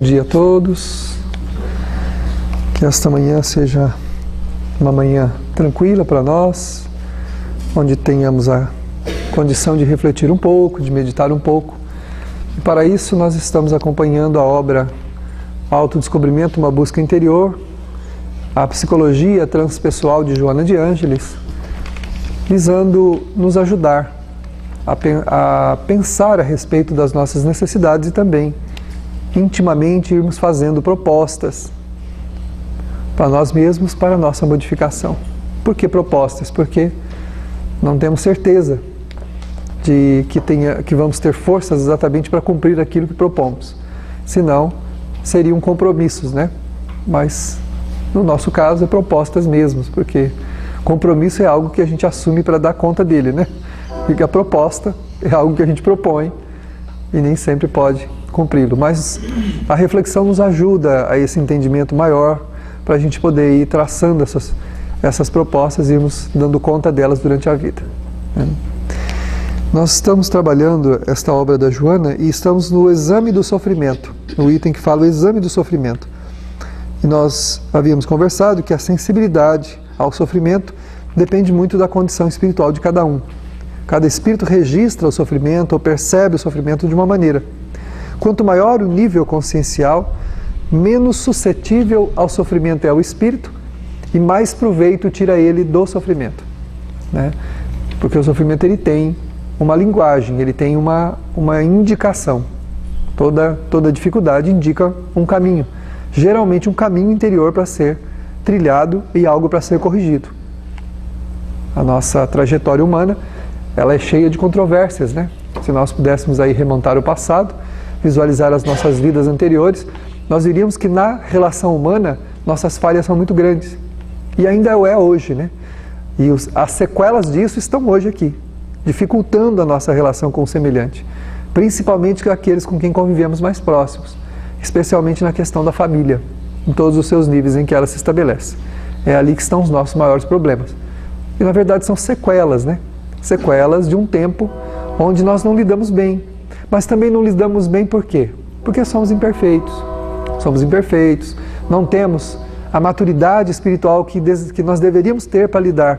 Bom dia a todos, que esta manhã seja uma manhã tranquila para nós, onde tenhamos a condição de refletir um pouco, de meditar um pouco. E para isso nós estamos acompanhando a obra Autodescobrimento, uma busca interior, a psicologia transpessoal de Joana de Ângeles, visando nos ajudar a pensar a respeito das nossas necessidades e também intimamente irmos fazendo propostas para nós mesmos, para a nossa modificação. Por que propostas? Porque não temos certeza de que vamos ter forças exatamente para cumprir aquilo que propomos. Senão, seriam compromissos, né? Mas, no nosso caso, é propostas mesmos, porque compromisso é algo que a gente assume para dar conta dele, né? Porque a proposta é algo que a gente propõe e nem sempre pode cumpri-lo, mas a reflexão nos ajuda a esse entendimento maior para a gente poder ir traçando essas propostas e irmos dando conta delas durante a vida. Nós estamos trabalhando esta obra da Joana e estamos no exame do sofrimento, no item que fala o exame do sofrimento. E nós havíamos conversado que a sensibilidade ao sofrimento depende muito da condição espiritual de cada um. Cada espírito registra o sofrimento ou percebe o sofrimento de uma maneira. Quanto maior o nível consciencial, menos suscetível ao sofrimento é o espírito e mais proveito tira ele do sofrimento, né? Porque o sofrimento ele tem uma linguagem, ele tem uma indicação. Toda dificuldade indica um caminho, geralmente um caminho interior para ser trilhado e algo para ser corrigido. A nossa trajetória humana, ela é cheia de controvérsias, né? Se nós pudéssemos aí remontar o passado, visualizar as nossas vidas anteriores, nós diríamos que na relação humana nossas falhas são muito grandes. E ainda é hoje, né? E as sequelas disso estão hoje aqui, dificultando a nossa relação com o semelhante, principalmente com aqueles com quem convivemos mais próximos, especialmente na questão da família, em todos os seus níveis em que ela se estabelece. É ali que estão os nossos maiores problemas. E na verdade são sequelas, né? Sequelas de um tempo onde nós não lidamos bem. Mas também não lidamos bem por quê? Porque somos imperfeitos. Somos imperfeitos, não temos a maturidade espiritual que nós deveríamos ter para lidar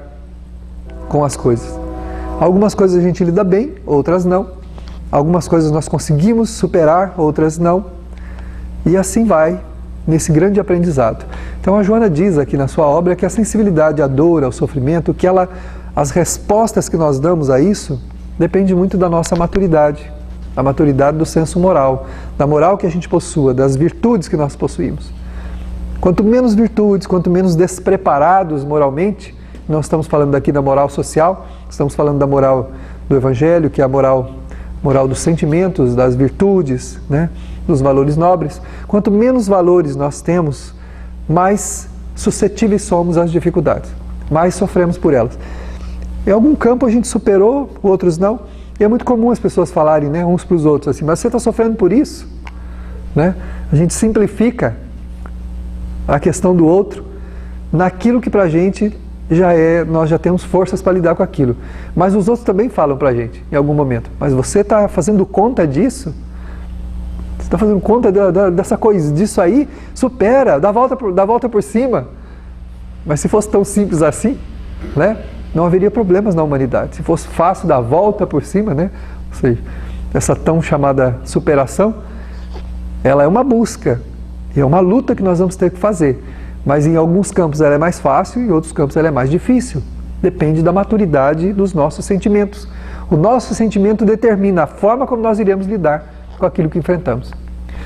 com as coisas. Algumas coisas a gente lida bem, outras não. Algumas coisas nós conseguimos superar, outras não. E assim vai, nesse grande aprendizado. Então a Joana diz aqui na sua obra que a sensibilidade à dor, ao sofrimento, as respostas que nós damos a isso, depende muito da nossa maturidade. A maturidade do senso moral, da moral que a gente possua, das virtudes que nós possuímos. Quanto menos virtudes, quanto menos despreparados moralmente, nós estamos falando aqui da moral social, estamos falando da moral do Evangelho, que é a moral dos sentimentos, das virtudes, né, dos valores nobres. Quanto menos valores nós temos, mais suscetíveis somos às dificuldades, mais sofremos por elas. Em algum campo a gente superou, outros não. E é muito comum as pessoas falarem, né, uns para os outros assim, mas você está sofrendo por isso? Né? A gente simplifica a questão do outro naquilo que para a gente nós já temos forças para lidar com aquilo. Mas os outros também falam para a gente, em algum momento. Mas você está fazendo conta disso? Você está fazendo conta dessa coisa, disso aí? Supera, dá volta por cima. Mas se fosse tão simples assim, né? Não haveria problemas na humanidade. Se fosse fácil dar a volta por cima, né? Ou seja, essa tão chamada superação, ela é uma busca, é uma luta que nós vamos ter que fazer. Mas em alguns campos ela é mais fácil, em outros campos ela é mais difícil. Depende da maturidade dos nossos sentimentos. O nosso sentimento determina a forma como nós iremos lidar com aquilo que enfrentamos.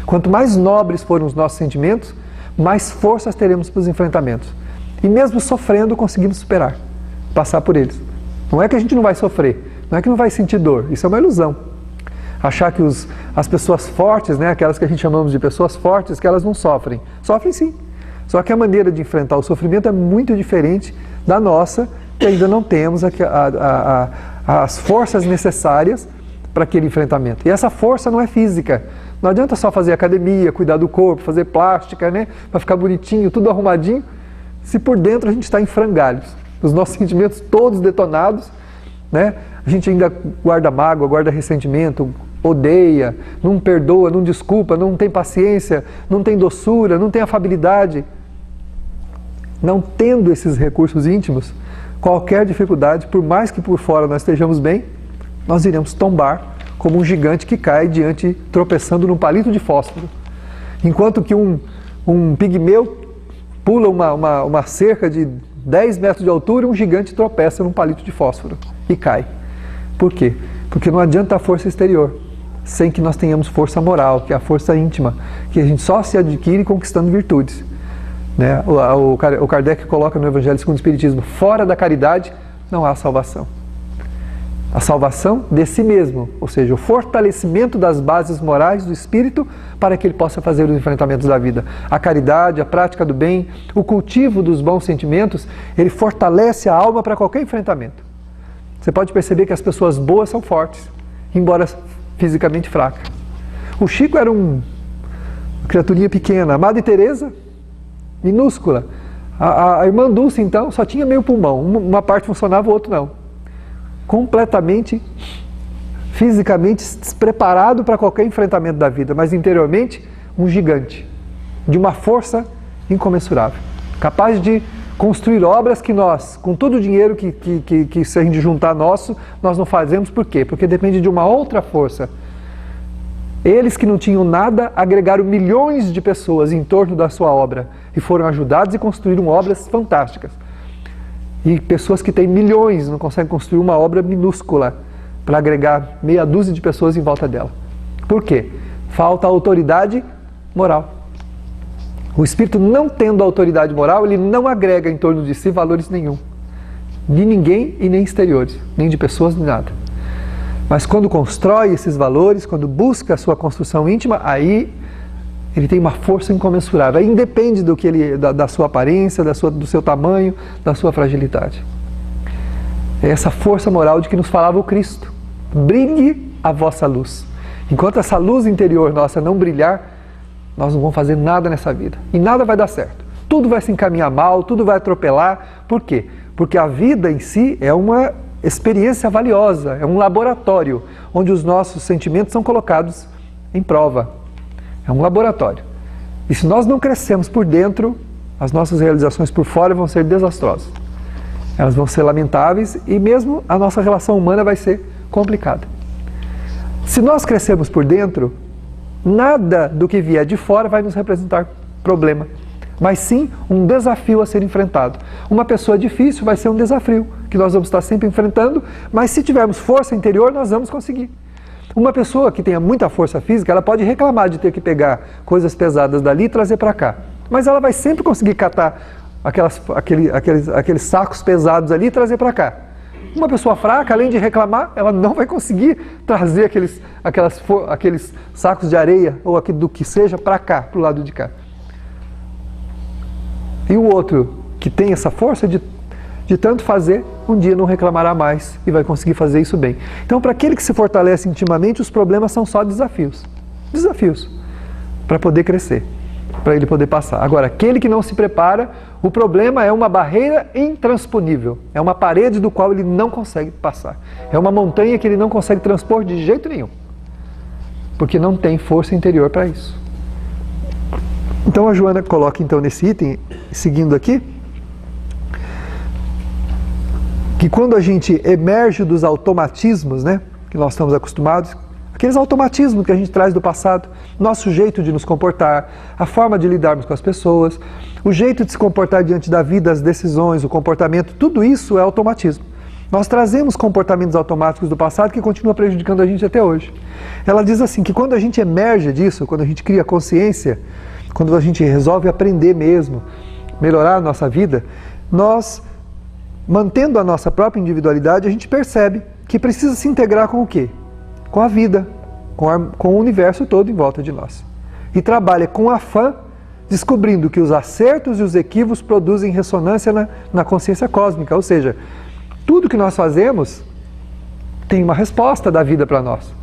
Quanto mais nobres forem os nossos sentimentos, mais forças teremos para os enfrentamentos. E mesmo sofrendo, conseguimos superar. Passar por eles. Não é que a gente não vai sofrer, não é que não vai sentir dor, isso é uma ilusão. Achar que as pessoas fortes, né, aquelas que a gente chamamos de pessoas fortes, que elas não sofrem. Sofrem sim. Só que a maneira de enfrentar o sofrimento é muito diferente da nossa, que ainda não temos as forças necessárias para aquele enfrentamento. E essa força não é física. Não adianta só fazer academia, cuidar do corpo, fazer plástica, né, para ficar bonitinho, tudo arrumadinho, se por dentro a gente está em frangalhos. Os nossos sentimentos todos detonados, né? A gente ainda guarda mágoa, guarda ressentimento, odeia, não perdoa, não desculpa, não tem paciência, não tem doçura, não tem afabilidade. Não tendo esses recursos íntimos, qualquer dificuldade, por mais que por fora nós estejamos bem, nós iremos tombar como um gigante que cai tropeçando num palito de fósforo. Enquanto que um pigmeu pula uma cerca de 10 metros de altura, um gigante tropeça num palito de fósforo e cai. Por quê? Porque não adianta a força exterior, sem que nós tenhamos força moral, que é a força íntima, que a gente só se adquire conquistando virtudes. Né? O Kardec coloca no Evangelho segundo o Espiritismo, fora da caridade não há salvação. A salvação de si mesmo, ou seja, o fortalecimento das bases morais do espírito para que ele possa fazer os enfrentamentos da vida. A caridade, a prática do bem, o cultivo dos bons sentimentos, ele fortalece a alma para qualquer enfrentamento. Você pode perceber que as pessoas boas são fortes, embora fisicamente fracas. O Chico era uma criaturinha pequena, a Madre Teresa, minúscula. A irmã Dulce, então, só tinha meio pulmão, uma parte funcionava, o outro não. Completamente, fisicamente despreparado para qualquer enfrentamento da vida, mas interiormente um gigante, de uma força incomensurável, capaz de construir obras que nós, com todo o dinheiro que se a gente juntar nosso, nós não fazemos. Por quê? Porque depende de uma outra força. Eles que não tinham nada, agregaram milhões de pessoas em torno da sua obra e foram ajudados e construíram obras fantásticas. E pessoas que têm milhões não conseguem construir uma obra minúscula para agregar meia dúzia de pessoas em volta dela. Por quê? Falta autoridade moral. O espírito, não tendo autoridade moral, ele não agrega em torno de si valores nenhum. De ninguém e nem exteriores, nem de pessoas, nem nada. Mas quando constrói esses valores, quando busca a sua construção íntima, aí ele tem uma força incomensurável. Aí independe da sua aparência, do seu tamanho, da sua fragilidade. É essa força moral de que nos falava o Cristo. Brilhe a vossa luz. Enquanto essa luz interior nossa não brilhar, nós não vamos fazer nada nessa vida. E nada vai dar certo. Tudo vai se encaminhar mal, tudo vai atropelar. Por quê? Porque a vida em si é uma experiência valiosa, é um laboratório onde os nossos sentimentos são colocados em prova. É um laboratório. E se nós não crescemos por dentro, as nossas realizações por fora vão ser desastrosas. Elas vão ser lamentáveis e mesmo a nossa relação humana vai ser complicada. Se nós crescermos por dentro, nada do que vier de fora vai nos representar problema, mas sim um desafio a ser enfrentado. Uma pessoa difícil vai ser um desafio que nós vamos estar sempre enfrentando, mas se tivermos força interior, nós vamos conseguir. Uma pessoa que tenha muita força física, ela pode reclamar de ter que pegar coisas pesadas dali e trazer para cá. Mas ela vai sempre conseguir catar aqueles sacos pesados ali e trazer para cá. Uma pessoa fraca, além de reclamar, ela não vai conseguir trazer aqueles sacos de areia ou do que seja para cá, para o lado de cá. E o outro que tem essa força de tanto fazer, um dia não reclamará mais e vai conseguir fazer isso bem. Então, para aquele que se fortalece intimamente, os problemas são só desafios. Desafios para poder crescer, para ele poder passar. Agora, aquele que não se prepara, o problema é uma barreira intransponível. É uma parede do qual ele não consegue passar. É uma montanha que ele não consegue transpor de jeito nenhum. Porque não tem força interior para isso. Então, a Joana coloca então nesse item, seguindo aqui, que quando a gente emerge dos automatismos, né, que nós estamos acostumados, aqueles automatismos que a gente traz do passado, nosso jeito de nos comportar, a forma de lidarmos com as pessoas, o jeito de se comportar diante da vida, as decisões, o comportamento, tudo isso é automatismo. Nós trazemos comportamentos automáticos do passado que continuam prejudicando a gente até hoje. Ela diz assim, que quando a gente emerge disso, quando a gente cria consciência, quando a gente resolve aprender mesmo, melhorar a nossa vida, nós, mantendo a nossa própria individualidade, a gente percebe que precisa se integrar com o quê? Com a vida, com o universo todo em volta de nós. E trabalha com afã, descobrindo que os acertos e os equívocos produzem ressonância na consciência cósmica, ou seja, tudo que nós fazemos tem uma resposta da vida para nós.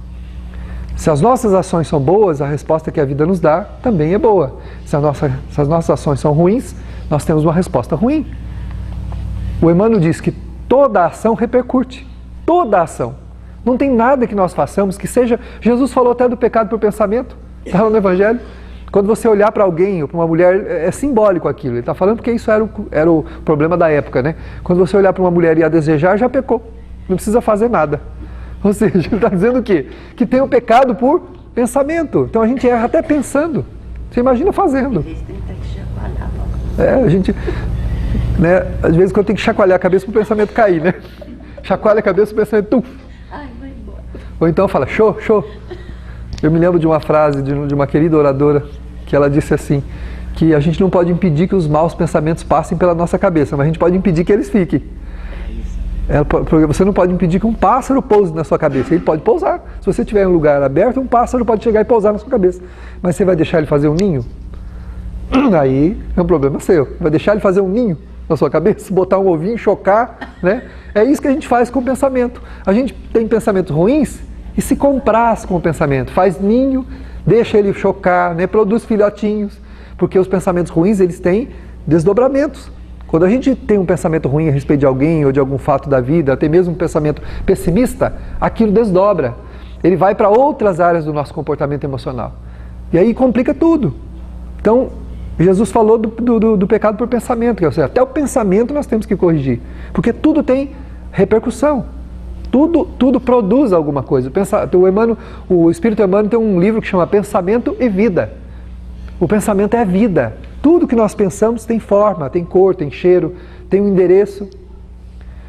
Se as nossas ações são boas, a resposta que a vida nos dá também é boa. Se as nossas ações são ruins, nós temos uma resposta ruim. O Emmanuel diz que toda ação repercute. Toda ação. Não tem nada que nós façamos que seja... Jesus falou até do pecado por pensamento, está lá no Evangelho. Quando você olhar para alguém ou para uma mulher, é simbólico aquilo. Ele está falando porque isso era o problema da época, né? Quando você olhar para uma mulher e a desejar, já pecou. Não precisa fazer nada. Ou seja, ele está dizendo o quê? Que tem o pecado por pensamento. Então a gente erra até pensando. Você imagina fazendo. A gente... Né, às vezes quando tem que chacoalhar a cabeça para o pensamento cair, né? Chacoalha a cabeça para o pensamento... Ou então fala, show. Eu me lembro de uma frase de uma querida oradora, que ela disse assim, que a gente não pode impedir que os maus pensamentos passem pela nossa cabeça, mas a gente pode impedir que eles fiquem. Você não pode impedir que um pássaro pouse na sua cabeça, ele pode pousar. Se você estiver em um lugar aberto, um pássaro pode chegar e pousar na sua cabeça. Mas você vai deixar ele fazer um ninho? Aí é um problema seu. Vai deixar ele fazer um ninho na sua cabeça, botar um ovinho, chocar, né? É isso que a gente faz com o pensamento. A gente tem pensamentos ruins e se compraz com o pensamento, faz ninho, deixa ele chocar, né? Produz filhotinhos, porque os pensamentos ruins, eles têm desdobramentos. Quando a gente tem um pensamento ruim a respeito de alguém ou de algum fato da vida, até mesmo um pensamento pessimista, aquilo desdobra. Ele vai para outras áreas do nosso comportamento emocional. E aí complica tudo. Então, Jesus falou do pecado por pensamento, ou seja, até o pensamento nós temos que corrigir, porque tudo tem repercussão, tudo produz alguma coisa. O Espírito Emmanuel tem um livro que chama Pensamento e Vida. O pensamento é a vida. Tudo que nós pensamos tem forma, tem cor, tem cheiro, tem um endereço.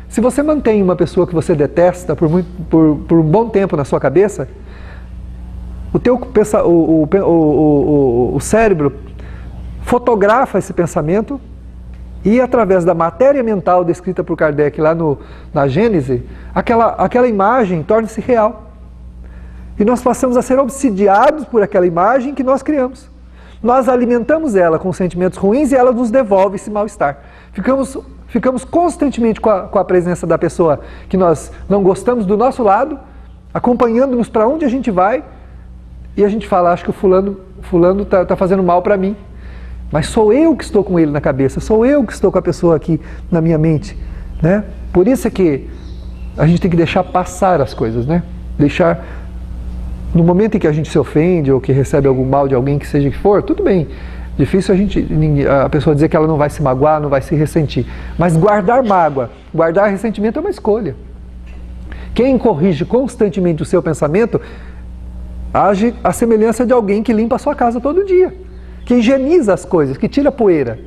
Se você mantém uma pessoa que você detesta por um bom tempo na sua cabeça, o cérebro fotografa esse pensamento e, através da matéria mental descrita por Kardec lá na Gênese, aquela imagem torna-se real. E nós passamos a ser obsidiados por aquela imagem que nós criamos. Nós alimentamos ela com sentimentos ruins e ela nos devolve esse mal-estar. Ficamos constantemente com a presença da pessoa que nós não gostamos do nosso lado, acompanhando-nos para onde a gente vai, e a gente fala, acho que o fulano está fazendo mal para mim. Mas sou eu que estou com ele na cabeça, sou eu que estou com a pessoa aqui na minha mente, né? Por isso é que a gente tem que deixar passar as coisas, né? Deixar, no momento em que a gente se ofende ou que recebe algum mal de alguém que seja que for, tudo bem. Difícil a pessoa dizer que ela não vai se magoar, não vai se ressentir. Mas guardar mágoa, guardar ressentimento é uma escolha. Quem corrige constantemente o seu pensamento age à semelhança de alguém que limpa a sua casa todo dia, que higieniza as coisas, que tira a poeira.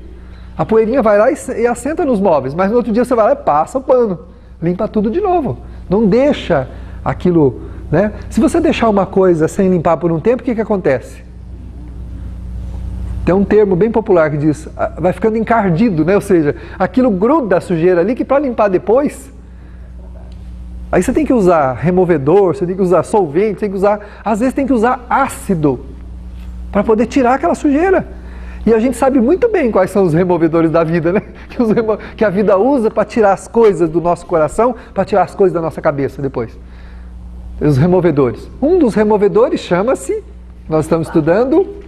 A poeirinha vai lá e assenta nos móveis, mas no outro dia você vai lá e passa o pano, limpa tudo de novo. Não deixa aquilo, né? Se você deixar uma coisa sem limpar por um tempo, o que acontece? Tem um termo bem popular que diz, vai ficando encardido, né? Ou seja, aquilo gruda a sujeira ali que para limpar depois, aí você tem que usar removedor, você tem que usar solvente, tem que usar, às vezes tem que usar ácido para poder tirar aquela sujeira. E a gente sabe muito bem quais são os removedores da vida, né? Que a vida usa para tirar as coisas do nosso coração, para tirar as coisas da nossa cabeça depois. Os removedores. Um dos removedores chama-se, nós estamos estudando,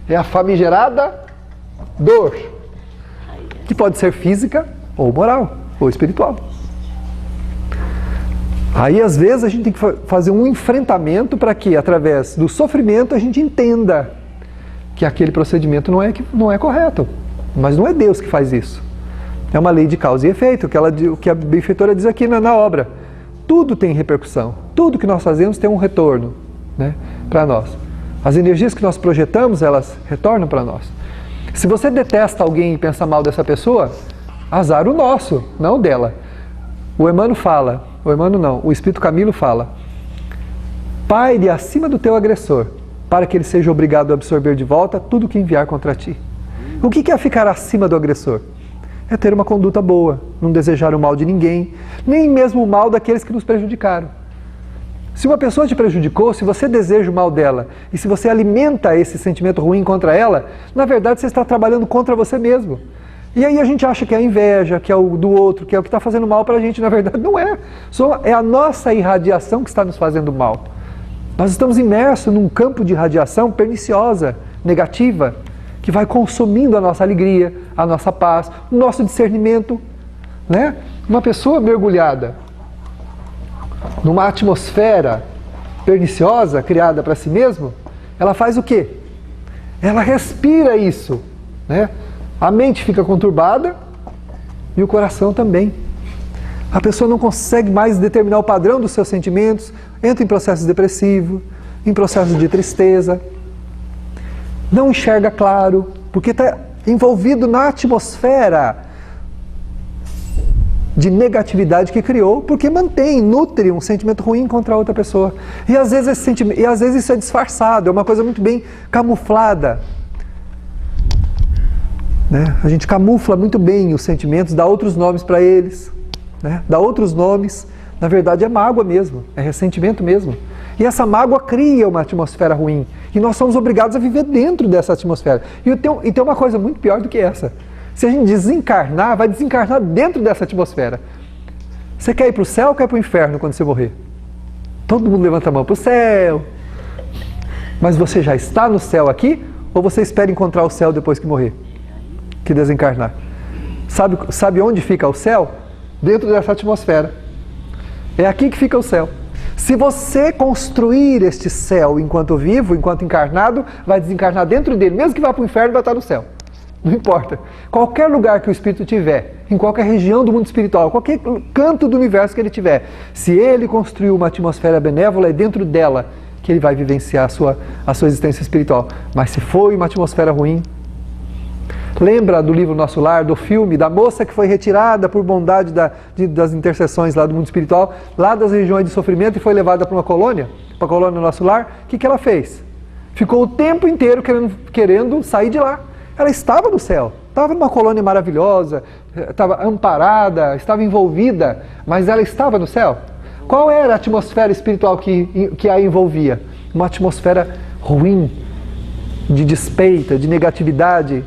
é a famigerada dor, que pode ser física ou moral, ou espiritual. Aí, às vezes, a gente tem que fazer um enfrentamento para que, através do sofrimento, a gente entenda que aquele procedimento não é correto. Mas não é Deus que faz isso. É uma lei de causa e efeito, o que a benfeitora diz aqui na obra. Tudo tem repercussão. Tudo que nós fazemos tem um retorno, né, para nós. As energias que nós projetamos, elas retornam para nós. Se você detesta alguém e pensa mal dessa pessoa, azar o nosso, não o dela. O Emmanuel fala... O Espírito Camilo fala, paire acima do teu agressor, para que ele seja obrigado a absorver de volta tudo que enviar contra ti. O que é ficar acima do agressor? É ter uma conduta boa, não desejar o mal de ninguém, nem mesmo o mal daqueles que nos prejudicaram. Se uma pessoa te prejudicou, se você deseja o mal dela, e se você alimenta esse sentimento ruim contra ela, na verdade você está trabalhando contra você mesmo. E aí a gente acha que é a inveja, que é o do outro, que é o que está fazendo mal para a gente. Na verdade não é. É a nossa irradiação que está nos fazendo mal. Nós estamos imersos num campo de radiação perniciosa, negativa, que vai consumindo a nossa alegria, a nossa paz, o nosso discernimento, né? Uma pessoa mergulhada numa atmosfera perniciosa, criada para si mesmo, ela faz o quê? Ela respira isso, né? A mente fica conturbada e o coração também. A pessoa não consegue mais determinar o padrão dos seus sentimentos, entra em processo depressivo, em processo de tristeza, não enxerga claro, porque está envolvido na atmosfera de negatividade que criou, porque nutre um sentimento ruim contra a outra pessoa. E às vezes isso é disfarçado, é uma coisa muito bem camuflada. Né? A gente camufla muito bem os sentimentos, dá outros nomes para eles, né? Dá outros nomes, na verdade é mágoa mesmo, é ressentimento mesmo. E essa mágoa cria uma atmosfera ruim, e nós somos obrigados a viver dentro dessa atmosfera. E tem uma coisa muito pior do que essa. Se a gente desencarnar, vai desencarnar dentro dessa atmosfera. Você quer ir para o céu ou quer ir para o inferno quando você morrer? Todo mundo levanta a mão para o céu. Mas você já está no céu aqui? Ou você espera encontrar o céu depois que morrer? Que desencarnar? Sabe onde fica o céu? Dentro dessa atmosfera. É aqui que fica o céu. Se você construir este céu enquanto vivo, enquanto encarnado, vai desencarnar dentro dele. Mesmo que vá para o inferno, vai estar no céu. Não importa. Qualquer lugar que o espírito tiver, em qualquer região do mundo espiritual, qualquer canto do universo que ele tiver, se ele construiu uma atmosfera benévola, é dentro dela que ele vai vivenciar a sua existência espiritual. Mas se foi uma atmosfera ruim, lembra do livro Nosso Lar, do filme, da moça que foi retirada por bondade das intercessões lá do mundo espiritual, lá das regiões de sofrimento, e foi levada para uma colônia, para a colônia Nosso Lar. O que ela fez? Ficou o tempo inteiro querendo sair de lá. Ela estava no céu, estava numa colônia maravilhosa, estava amparada, estava envolvida, mas ela estava no céu. Qual era a atmosfera espiritual que a envolvia? Uma atmosfera ruim, de despeita, de negatividade,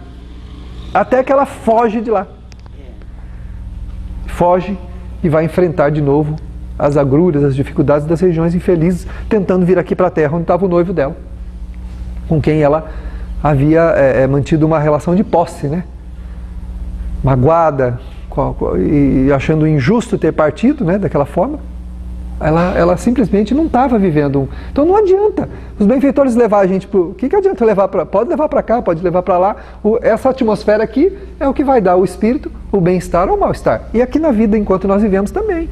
até que ela foge de lá. Foge e vai enfrentar de novo as agruras, as dificuldades das regiões infelizes, tentando vir aqui para a Terra onde estava o noivo dela, com quem ela havia mantido uma relação de posse, né? Magoada e achando injusto ter partido, né, daquela forma. Ela simplesmente não estava vivendo. Então não adianta os benfeitores levar a gente para... O que adianta levar para... Pode levar para cá, pode levar para lá. Essa atmosfera aqui é o que vai dar ao espírito o bem-estar ou o mal-estar. E aqui na vida, enquanto nós vivemos também.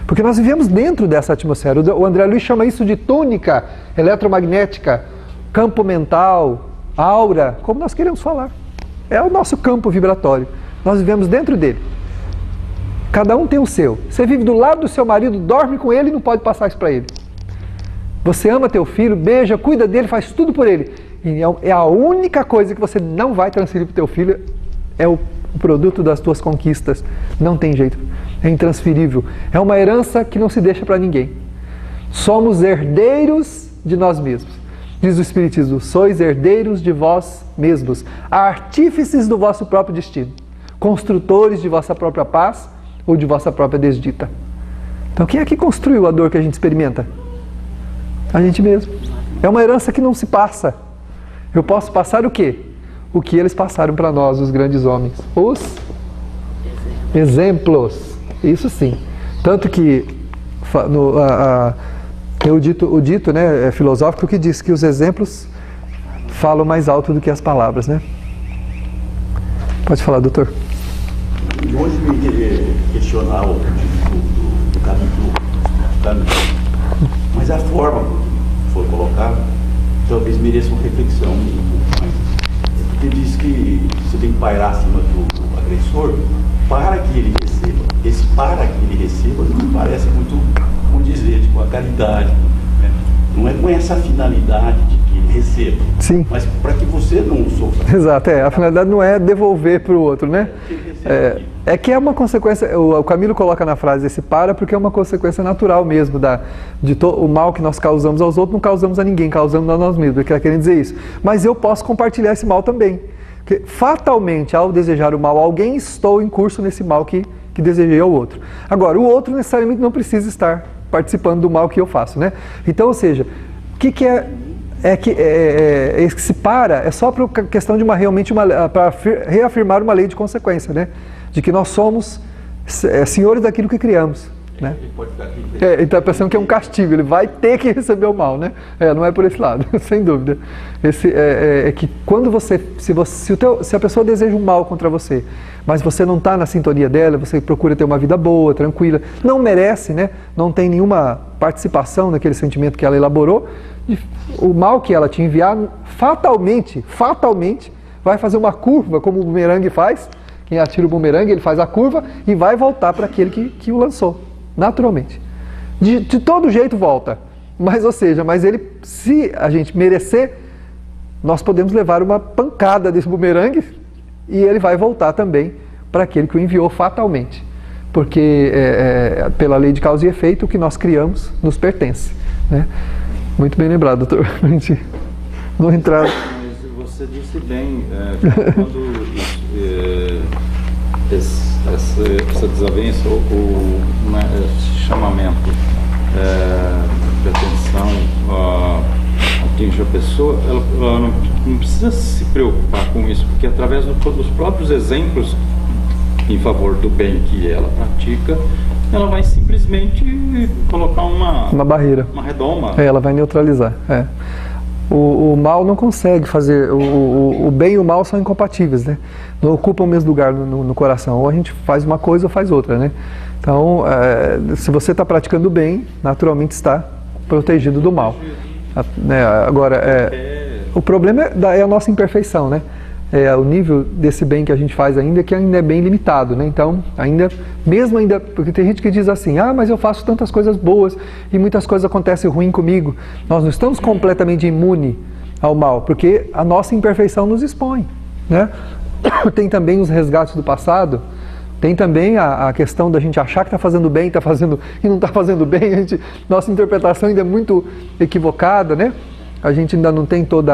Porque nós vivemos dentro dessa atmosfera. O André Luiz chama isso de túnica eletromagnética, campo mental, aura, como nós queremos falar. É o nosso campo vibratório. Nós vivemos dentro dele. Cada um tem o seu. Você vive do lado do seu marido, dorme com ele e não pode passar isso para ele. Você ama teu filho, beija, cuida dele, faz tudo por ele. E é a única coisa que você não vai transferir para o teu filho, é o produto das tuas conquistas. Não tem jeito. É intransferível. É uma herança que não se deixa para ninguém. Somos herdeiros de nós mesmos. Diz o Espiritismo: sois herdeiros de vós mesmos, artífices do vosso próprio destino, construtores de vossa própria paz ou de vossa própria desdita. Então quem é que construiu a dor que a gente experimenta? A gente mesmo. É uma herança que não se passa. Eu posso passar o quê? O que eles passaram para nós, os grandes homens. Os exemplos. Isso sim. Tanto que tem o dito, né, filosófico, que diz que os exemplos falam mais alto do que as palavras, né? Pode falar, doutor. Longe de me questionar o do caminho, mas a forma que foi colocada talvez mereça uma reflexão um pouco mais. Porque diz que você tem que pairar acima do agressor para que ele receba. Esse para que ele receba não me parece muito, vamos dizer, tipo, a caridade, né? Não é com essa finalidade de que ele receba. Sim. Mas para que você não sofra. Exato, a finalidade não é devolver para o outro, né? É que é uma consequência, o Camilo coloca na frase esse para, porque é uma consequência natural mesmo o mal que nós causamos aos outros, não causamos a ninguém, causamos a nós mesmos, ele quer querer dizer isso. Mas eu posso compartilhar esse mal também, porque fatalmente, ao desejar o mal a alguém, estou em curso nesse mal que desejei ao outro. Agora, o outro necessariamente não precisa estar participando do mal que eu faço, né? Então, ou seja, o que é que se para, é só para questão de para reafirmar uma lei de consequência, né? De que nós somos senhores daquilo que criamos. né? Ele pode ficar aqui. Ele está pensando que é um castigo, ele vai ter que receber o mal, né? Não é por esse lado, sem dúvida. É que quando se a pessoa deseja um mal contra você, mas você não está na sintonia dela, você procura ter uma vida boa, tranquila, não merece, né? Não tem nenhuma participação naquele sentimento que ela elaborou, o mal que ela te enviar, fatalmente, vai fazer uma curva, como o bumerangue faz. Quem atira o bumerangue, ele faz a curva e vai voltar para aquele que o lançou, naturalmente. De todo jeito volta. Mas ele, se a gente merecer, nós podemos levar uma pancada desse bumerangue e ele vai voltar também para aquele que o enviou fatalmente. Porque pela lei de causa e efeito, o que nós criamos nos pertence, né? Muito bem lembrado, doutor. A gente não entrar... Mas você disse bem, quando essa desavença ou esse chamamento de atenção atinge a pessoa, ela não precisa se preocupar com isso, porque através dos próprios exemplos em favor do bem que ela pratica, ela vai simplesmente colocar uma barreira, uma redoma. Ela vai neutralizar. O mal não consegue fazer, o bem e o mal são incompatíveis, né? Não ocupam o mesmo lugar no coração, ou a gente faz uma coisa ou faz outra, né? Então, se você está praticando o bem, naturalmente está protegido do mal. Agora, o problema é a nossa imperfeição, né? O nível desse bem que a gente faz ainda, que ainda é bem limitado, né? Então, porque tem gente que diz assim, mas eu faço tantas coisas boas e muitas coisas acontecem ruim comigo. Nós não estamos completamente imunes ao mal, porque a nossa imperfeição nos expõe, né? Tem também os resgates do passado, tem também a questão da gente achar que está fazendo bem e não está fazendo bem. Nossa interpretação ainda é muito equivocada, né? A gente ainda não tem todo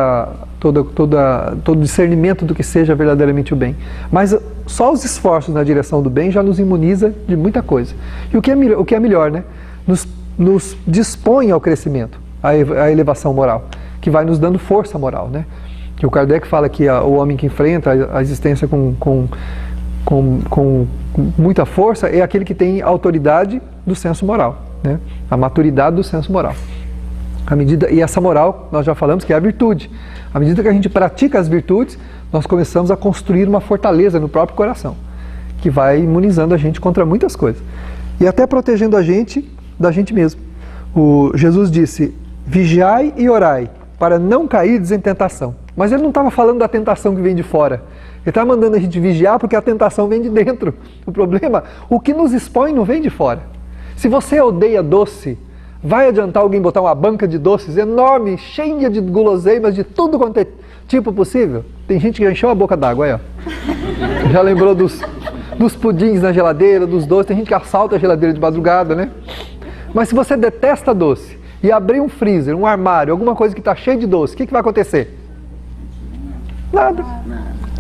discernimento do que seja verdadeiramente o bem. Mas só os esforços na direção do bem já nos imuniza de muita coisa. E o que é melhor, né? Nos dispõe ao crescimento, à elevação moral, que vai nos dando força moral, né? Que o Kardec fala que o homem que enfrenta a existência com muita força é aquele que tem autoridade do senso moral, né? A maturidade do senso moral. E essa moral, nós já falamos que é a virtude. À medida que a gente pratica as virtudes, nós começamos a construir uma fortaleza no próprio coração, que vai imunizando a gente contra muitas coisas. E até protegendo a gente da gente mesmo. Jesus disse, vigiai e orai, para não cair em tentação. Mas ele não estava falando da tentação que vem de fora. Ele estava mandando a gente vigiar porque a tentação vem de dentro. O problema, o que nos expõe não vem de fora. Se você odeia doce, vai adiantar alguém botar uma banca de doces enorme, cheia de guloseimas, de tudo quanto é tipo possível? Tem gente que encheu a boca d'água, aí, ó. Já lembrou dos pudins na geladeira, dos doces, tem gente que assalta a geladeira de madrugada, né? Mas se você detesta doce e abrir um freezer, um armário, alguma coisa que está cheia de doce, o que vai acontecer? Nada.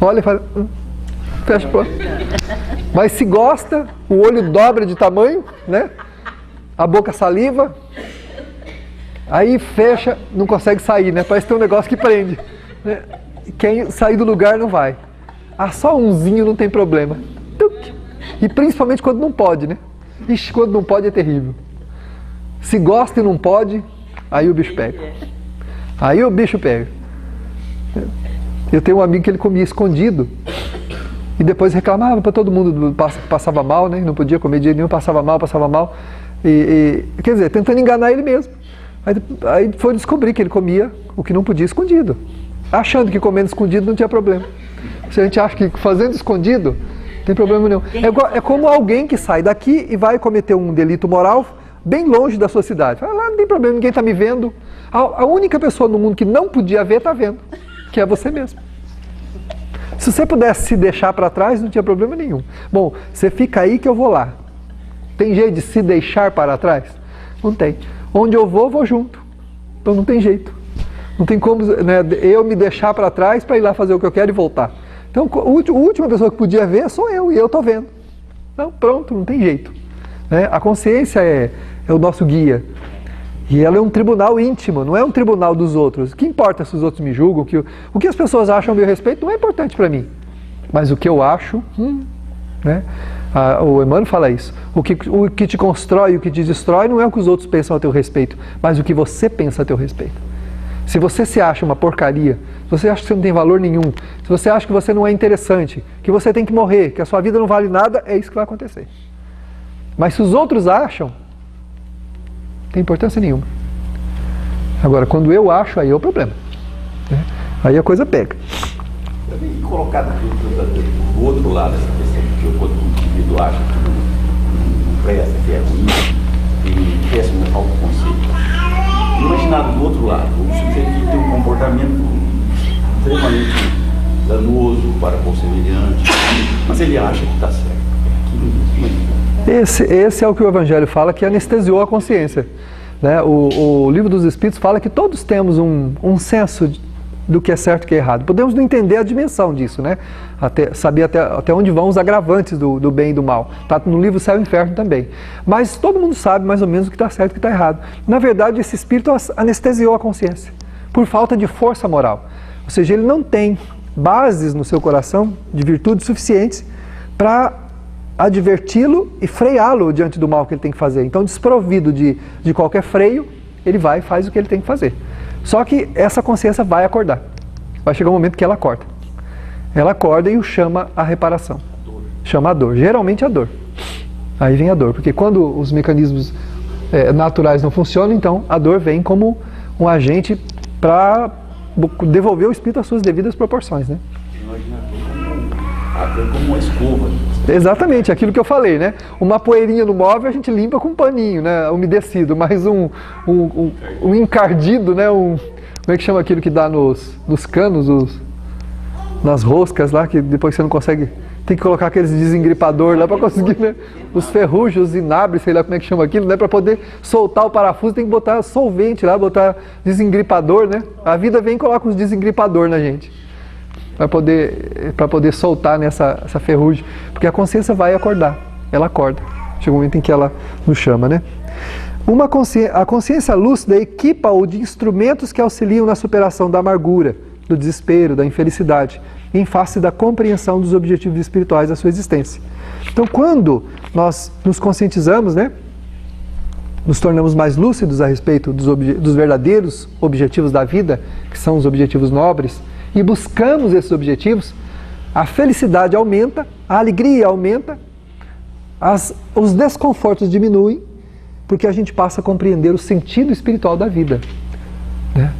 Olha e fala, fecha a porta. Mas se gosta, o olho dobra de tamanho, né? A boca saliva, aí fecha, não consegue sair, né? Parece que tem um negócio que prende, né? Quem sair do lugar não vai. Só umzinho não tem problema. E principalmente quando não pode, né? Ixi, quando não pode é terrível. Se gosta e não pode, aí o bicho pega. Aí o bicho pega. Eu tenho um amigo que ele comia escondido e depois reclamava para todo mundo, passava mal, né? Não podia comer de jeito nenhum, passava mal. Quer dizer, tentando enganar ele mesmo. Aí foi descobrir que ele comia o que não podia escondido, achando que comendo escondido não tinha problema. Se a gente acha que fazendo escondido não tem problema nenhum. É como alguém que sai daqui e vai cometer um delito moral bem longe da sua cidade. Fala, lá não tem problema, ninguém está me vendo. A única pessoa no mundo que não podia ver está vendo, que é você mesmo. Se você pudesse se deixar para trás, não tinha problema nenhum. Bom, você fica aí que eu vou lá. Tem jeito de se deixar para trás? Não tem. Onde eu vou junto. Então não tem jeito. Não tem como, né, eu me deixar para trás para ir lá fazer o que eu quero e voltar. Então a última pessoa que podia ver sou eu, e eu estou vendo. Então pronto, não tem jeito. Né? A consciência é o nosso guia. E ela é um tribunal íntimo, não é um tribunal dos outros. O que importa se os outros me julgam? O que as pessoas acham a meu respeito não é importante para mim. Mas o que eu acho, né? O Emmanuel fala isso. O que te constrói e o que te destrói não é o que os outros pensam a teu respeito, mas o que você pensa a teu respeito. Se você se acha uma porcaria, se você acha que você não tem valor nenhum, se você acha que você não é interessante, que você tem que morrer, que a sua vida não vale nada, é isso que vai acontecer. Mas se os outros acham, não tem importância nenhuma. Agora, quando eu acho, aí é o problema. Né? Aí a coisa pega. E colocado do outro lado, essa questão de que quando o indivíduo acha que não presta, que é ruim, que cresce um autoconceito. Imaginado do outro lado, o sujeito que tem um comportamento extremamente danoso para o semelhante, mas ele acha que está certo. Esse é o que o Evangelho fala, que anestesiou a consciência. Né? O Livro dos Espíritos fala que todos temos um senso do que é certo e o que é errado. Podemos não entender a dimensão disso, né? Saber até onde vão os agravantes do bem e do mal. Está no livro Céu e Inferno também. Mas todo mundo sabe mais ou menos o que está certo e o que está errado. Na verdade, esse espírito anestesiou a consciência, por falta de força moral. Ou seja, ele não tem bases no seu coração de virtudes suficientes para adverti-lo e freá-lo diante do mal que ele tem que fazer. Então, desprovido de qualquer freio, ele vai e faz o que ele tem que fazer. Só que essa consciência vai acordar. Vai chegar um momento que ela acorda. Ela acorda e o chama à reparação. Chama a dor. Geralmente a dor. Aí vem a dor. Porque quando os mecanismos naturais não funcionam, então a dor vem como um agente para devolver o espírito às suas devidas proporções, né? Como uma escova. Exatamente, aquilo que eu falei, né? Uma poeirinha no móvel a gente limpa com um paninho, né? Umedecido, mas um encardido, né? Como é que chama aquilo que dá nos canos, nas roscas lá, que depois você não consegue... Tem que colocar aqueles desengripador lá para conseguir, né? Os ferrujos, os inabres, sei lá como é que chama aquilo, né? Para poder soltar o parafuso tem que botar solvente lá, botar desengripador, né? A vida vem e coloca uns desengripador na gente. Para poder soltar essa ferrugem. Porque a consciência vai acordar. Ela acorda. Chega um momento em que ela nos chama, né? A consciência lúcida equipa-o de instrumentos que auxiliam na superação da amargura, do desespero, da infelicidade, em face da compreensão dos objetivos espirituais da sua existência. Então, quando nós nos conscientizamos, né? Nos tornamos mais lúcidos a respeito dos verdadeiros objetivos da vida, que são os objetivos nobres, e buscamos esses objetivos, a felicidade aumenta, a alegria aumenta, os desconfortos diminuem, porque a gente passa a compreender o sentido espiritual da vida. Né?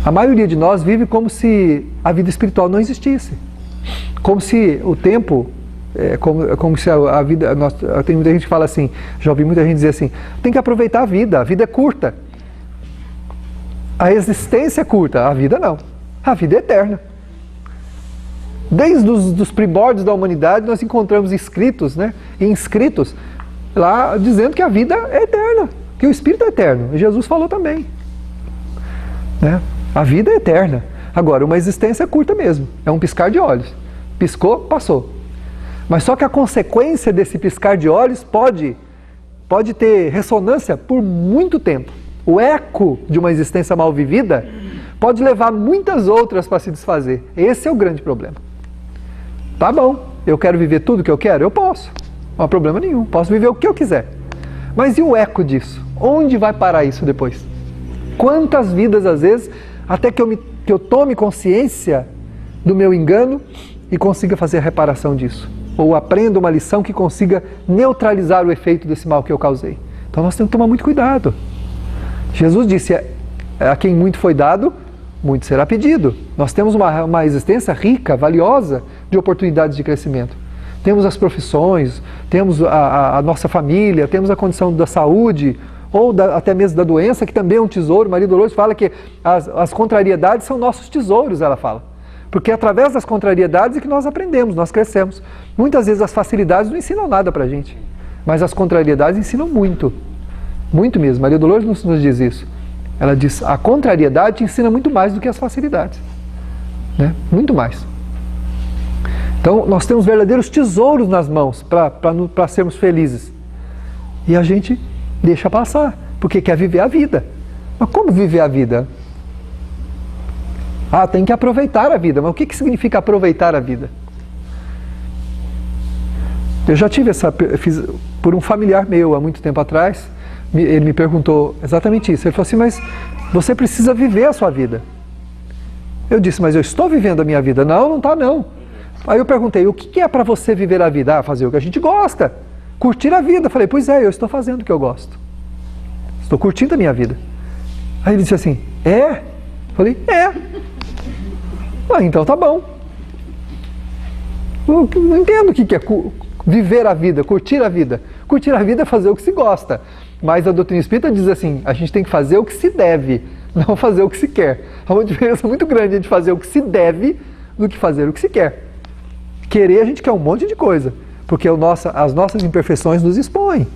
A maioria de nós vive como se a vida espiritual não existisse. Como se o tempo, como se a vida... Tem muita gente que fala assim, já ouvi muita gente dizer assim, tem que aproveitar a vida é curta. A existência é curta, a vida não. A vida é eterna. Desde os primórdios da humanidade, nós encontramos escritos, né, e inscritos lá dizendo que a vida é eterna, que o Espírito é eterno. E Jesus falou também. Né? A vida é eterna. Agora, uma existência curta mesmo. É um piscar de olhos. Piscou, passou. Mas só que a consequência desse piscar de olhos pode ter ressonância por muito tempo. O eco de uma existência mal vivida pode levar muitas outras para se desfazer. Esse é o grande problema. Tá bom, eu quero viver tudo que eu quero? Eu posso. Não há problema nenhum. Posso viver o que eu quiser. Mas e o eco disso? Onde vai parar isso depois? Quantas vidas, às vezes, até que eu tome consciência do meu engano e consiga fazer a reparação disso? Ou aprenda uma lição que consiga neutralizar o efeito desse mal que eu causei. Então nós temos que tomar muito cuidado. Jesus disse, a quem muito foi dado, muito será pedido. Nós temos uma existência rica, valiosa, de oportunidades de crescimento. Temos as profissões, temos a nossa família, temos a condição da saúde, ou até mesmo da doença, que também é um tesouro. Maria Dolores fala que as contrariedades são nossos tesouros, ela fala. Porque é através das contrariedades é que nós aprendemos, nós crescemos. Muitas vezes as facilidades não ensinam nada pra gente, mas as contrariedades ensinam muito. Muito mesmo. Maria Dolores nos diz isso. Ela diz, a contrariedade te ensina muito mais do que as facilidades. Né? Muito mais. Então, nós temos verdadeiros tesouros nas mãos para sermos felizes. E a gente deixa passar, porque quer viver a vida. Mas como viver a vida? Ah, tem que aproveitar a vida. Mas o que significa aproveitar a vida? Eu já tive fiz por um familiar meu há muito tempo atrás, ele me perguntou exatamente isso. Ele falou assim, mas você precisa viver a sua vida. Eu disse, mas eu estou vivendo a minha vida. Não, não está não. Aí eu perguntei, o que é para você viver a vida? Ah, fazer o que a gente gosta, curtir a vida. Eu falei, pois é, eu estou fazendo o que eu gosto. Estou curtindo a minha vida. Aí ele disse assim, é? Eu falei, é. Ah, então tá bom. Eu não entendo o que é viver a vida, curtir a vida. Curtir a vida é fazer o que se gosta. Mas a doutrina espírita diz assim, a gente tem que fazer o que se deve, não fazer o que se quer. Há uma diferença muito grande entre fazer o que se deve do que fazer o que se quer. Querer, a gente quer um monte de coisa, porque as nossas imperfeições nos expõem.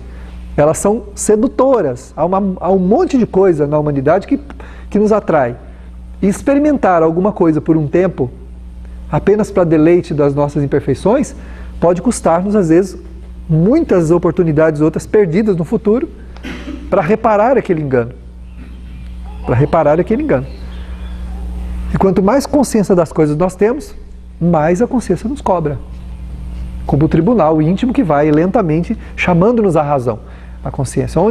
Elas são sedutoras. Há um monte de coisa na humanidade que nos atrai. E experimentar alguma coisa por um tempo, apenas para deleite das nossas imperfeições, pode custar-nos, às vezes, muitas oportunidades outras perdidas no futuro para reparar aquele engano. Para reparar aquele engano. E quanto mais consciência das coisas nós temos, mais a consciência nos cobra. Como o tribunal íntimo que vai lentamente chamando-nos à razão. A consciência. O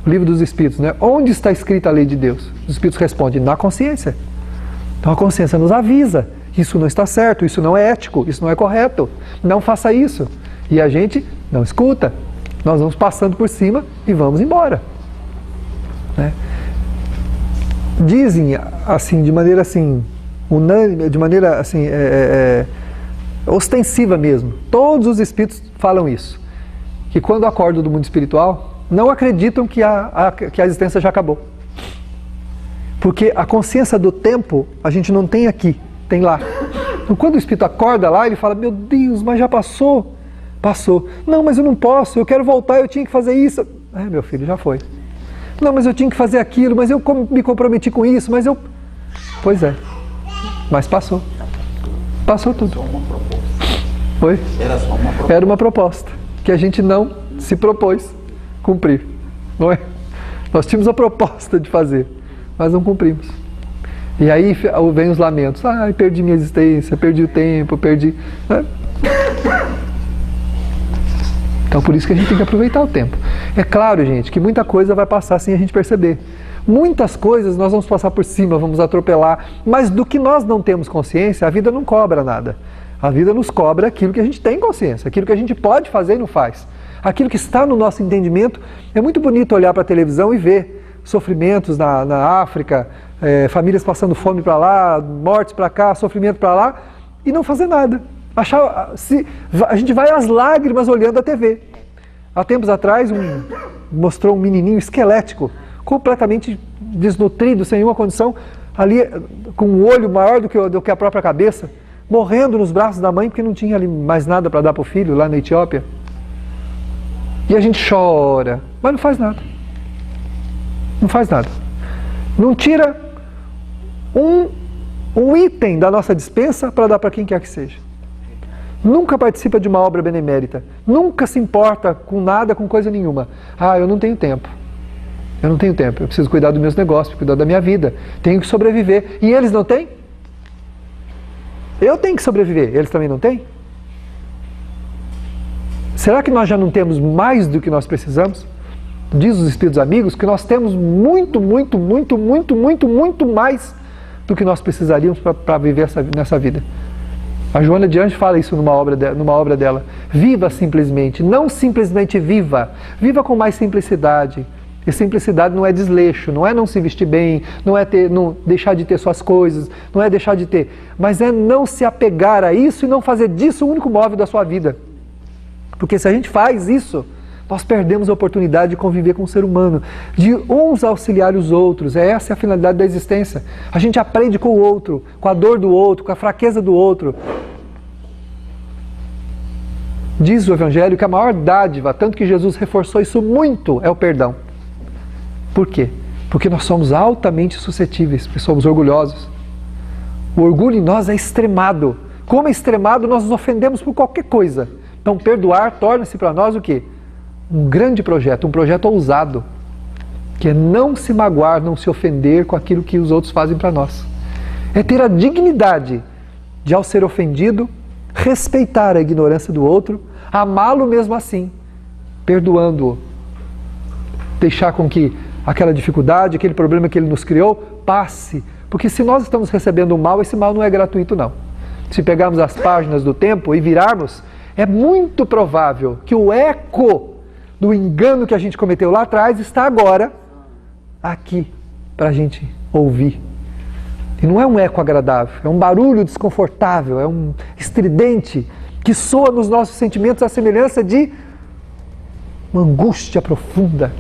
livro dos Espíritos, né? Onde está escrita a lei de Deus? Os Espíritos respondem, na consciência. Então a consciência nos avisa, isso não está certo, isso não é ético, isso não é correto, não faça isso. E a gente não escuta, nós vamos passando por cima e vamos embora. Né? Dizem, assim, de maneira assim, unânime, de maneira assim, ostensiva mesmo, todos os Espíritos falam isso. Que quando acordam do mundo espiritual, não acreditam que a existência já acabou. Porque a consciência do tempo, a gente não tem aqui, tem lá. Então quando o espírito acorda lá, ele fala, meu Deus, mas já passou? Passou. Não, mas eu não posso, eu quero voltar, eu tinha que fazer isso. É, meu filho, já foi. Não, mas eu tinha que fazer aquilo, mas eu me comprometi com isso, mas eu... Pois é, mas passou. Passou tudo. Foi? Era só uma proposta. Era uma proposta que a gente não se propôs cumprir, não é? Nós tínhamos a proposta de fazer, mas não cumprimos. E aí vem os lamentos. Ai, perdi minha existência, perdi o tempo, perdi... Né? Então por isso que a gente tem que aproveitar o tempo. É claro, gente, que muita coisa vai passar sem a gente perceber. Muitas coisas nós vamos passar por cima, vamos atropelar, mas do que nós não temos consciência, a vida não cobra nada. A vida nos cobra aquilo que a gente tem consciência, aquilo que a gente pode fazer e não faz. Aquilo que está no nosso entendimento. É muito bonito olhar para a televisão e ver sofrimentos na África, famílias passando fome para lá, mortes para cá, sofrimento para lá, e não fazer nada. A gente vai às lágrimas olhando a TV. Há tempos atrás mostrou um menininho esquelético, completamente desnutrido, sem nenhuma condição, ali com um olho maior do que a própria cabeça, morrendo nos braços da mãe porque não tinha ali mais nada para dar para o filho lá na Etiópia. E a gente chora, mas não faz nada. Não faz nada. Não tira um item da nossa despensa para dar para quem quer que seja. Nunca participa de uma obra benemérita. Nunca se importa com nada, com coisa nenhuma. Ah, eu não tenho tempo. Eu não tenho tempo. Eu preciso cuidar dos meus negócios, cuidar da minha vida. Tenho que sobreviver. E eles não têm? Eu tenho que sobreviver. Eles também não têm? Será que nós já não temos mais do que nós precisamos? Diz os Espíritos Amigos que nós temos muito mais do que nós precisaríamos para viver nessa vida. A Joana de Anjos fala isso numa obra dela. Viva simplesmente, não simplesmente viva. Viva com mais simplicidade. E simplicidade não é desleixo, não é não se vestir bem, não é não deixar de ter suas coisas, não é deixar de ter, mas é não se apegar a isso e não fazer disso o único móvel da sua vida. Porque se a gente faz isso, nós perdemos a oportunidade de conviver com o ser humano, de uns auxiliar os outros. Essa é a finalidade da existência. A gente aprende com o outro, com a dor do outro, com a fraqueza do outro. Diz o Evangelho que a maior dádiva, tanto que Jesus reforçou isso muito, é o perdão. Por quê? Porque nós somos altamente suscetíveis, porque somos orgulhosos. O orgulho em nós é extremado. Como é extremado, nós nos ofendemos por qualquer coisa. Então perdoar torna-se para nós o quê? Um grande projeto, um projeto ousado, que é não se magoar, não se ofender com aquilo que os outros fazem para nós. É ter a dignidade de, ao ser ofendido, respeitar a ignorância do outro, amá-lo mesmo assim, perdoando-o. Deixar com que aquela dificuldade, aquele problema que ele nos criou, passe. Porque se nós estamos recebendo um mal, esse mal não é gratuito, não. Se pegarmos as páginas do tempo e virarmos, é muito provável que o eco do engano que a gente cometeu lá atrás está agora aqui para a gente ouvir. E não é um eco agradável, é um barulho desconfortável, é um estridente que soa nos nossos sentimentos à semelhança de uma angústia profunda.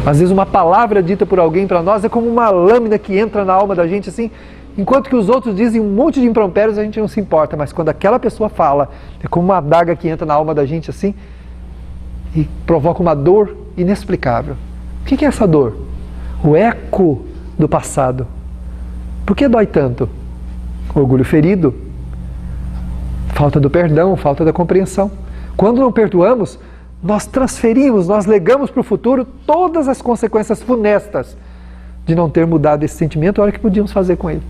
Às vezes uma palavra dita por alguém para nós é como uma lâmina que entra na alma da gente assim, enquanto que os outros dizem um monte de impropérios, a gente não se importa, mas quando aquela pessoa fala, é como uma adaga que entra na alma da gente assim e provoca uma dor inexplicável. O que é essa dor? O eco do passado. Por que dói tanto? Orgulho ferido, falta do perdão, falta da compreensão. Quando não perdoamos, nós transferimos, nós legamos para o futuro todas as consequências funestas de não ter mudado esse sentimento a hora que podíamos fazer com ele.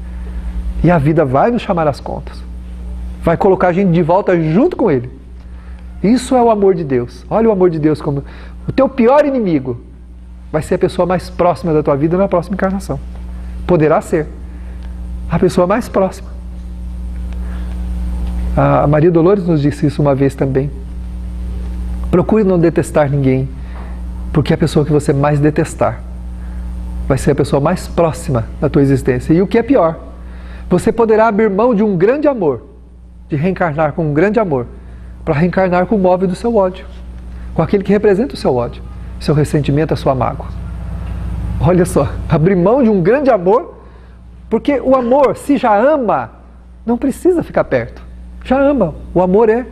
E a vida vai nos chamar às contas. Vai colocar a gente de volta junto com ele. Isso é o amor de Deus. Olha o amor de Deus como o teu pior inimigo vai ser a pessoa mais próxima da tua vida na próxima encarnação. Poderá ser a pessoa mais próxima. A Maria Dolores nos disse isso uma vez também. Procure não detestar ninguém, porque a pessoa que você mais detestar vai ser a pessoa mais próxima da tua existência. E o que é pior, você poderá abrir mão de um grande amor, de reencarnar com um grande amor, para reencarnar com o móvel do seu ódio, com aquele que representa o seu ódio, seu ressentimento, a sua mágoa. Olha só, abrir mão de um grande amor, porque o amor, se já ama, não precisa ficar perto. Já ama, o amor é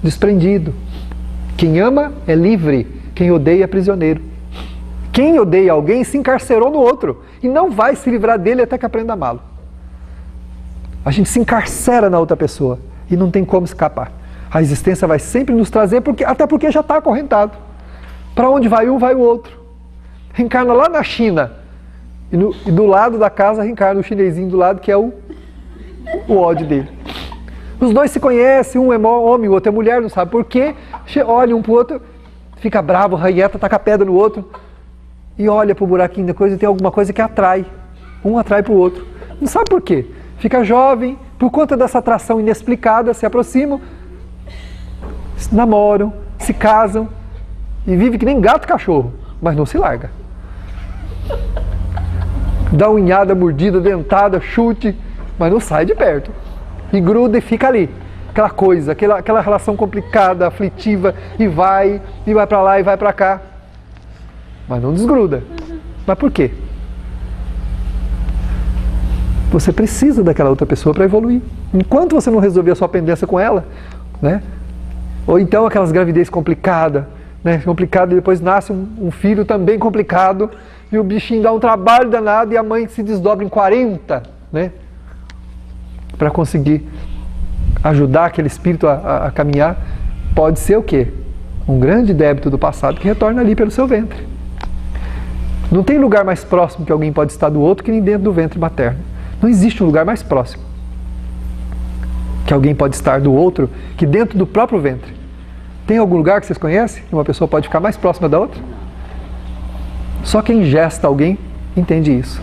desprendido. Quem ama é livre, quem odeia é prisioneiro. Quem odeia alguém se encarcerou no outro e não vai se livrar dele até que aprenda a amá-lo. A gente se encarcera na outra pessoa e não tem como escapar. A existência vai sempre nos trazer, até porque já está acorrentado. Para onde vai um, vai o outro. Reencarna lá na China e do lado da casa reencarna o chinesinho do lado, que é o ódio dele. Os dois se conhecem, um é homem, o outro é mulher, não sabe por quê. Olha um para o outro, fica bravo, ranheta, taca a pedra no outro. E olha para o buraquinho da coisa e tem alguma coisa que atrai. Um atrai para o outro. Não sabe por quê. Fica jovem, por conta dessa atração inexplicada, se aproximam, se namoram, se casam e vivem que nem gato e cachorro, mas não se larga. Dá unhada, mordida, dentada, chute, mas não sai de perto. E gruda e fica ali. Aquela coisa, aquela relação complicada, aflitiva, e vai para lá e vai para cá. Mas não desgruda. Mas por quê? Você precisa daquela outra pessoa para evoluir. Enquanto você não resolver a sua pendência com ela, né? Ou então aquelas gravidez complicadas, né? Complicado, e depois nasce um filho também complicado, e o bichinho dá um trabalho danado e a mãe se desdobra em 40, né? Para conseguir ajudar aquele espírito a caminhar. Pode ser o quê? Um grande débito do passado que retorna ali pelo seu ventre. Não tem lugar mais próximo que alguém pode estar do outro que nem dentro do ventre materno. Não existe um lugar mais próximo que alguém pode estar do outro que dentro do próprio ventre. Tem algum lugar que vocês conhecem que uma pessoa pode ficar mais próxima da outra? Só quem gesta alguém entende isso.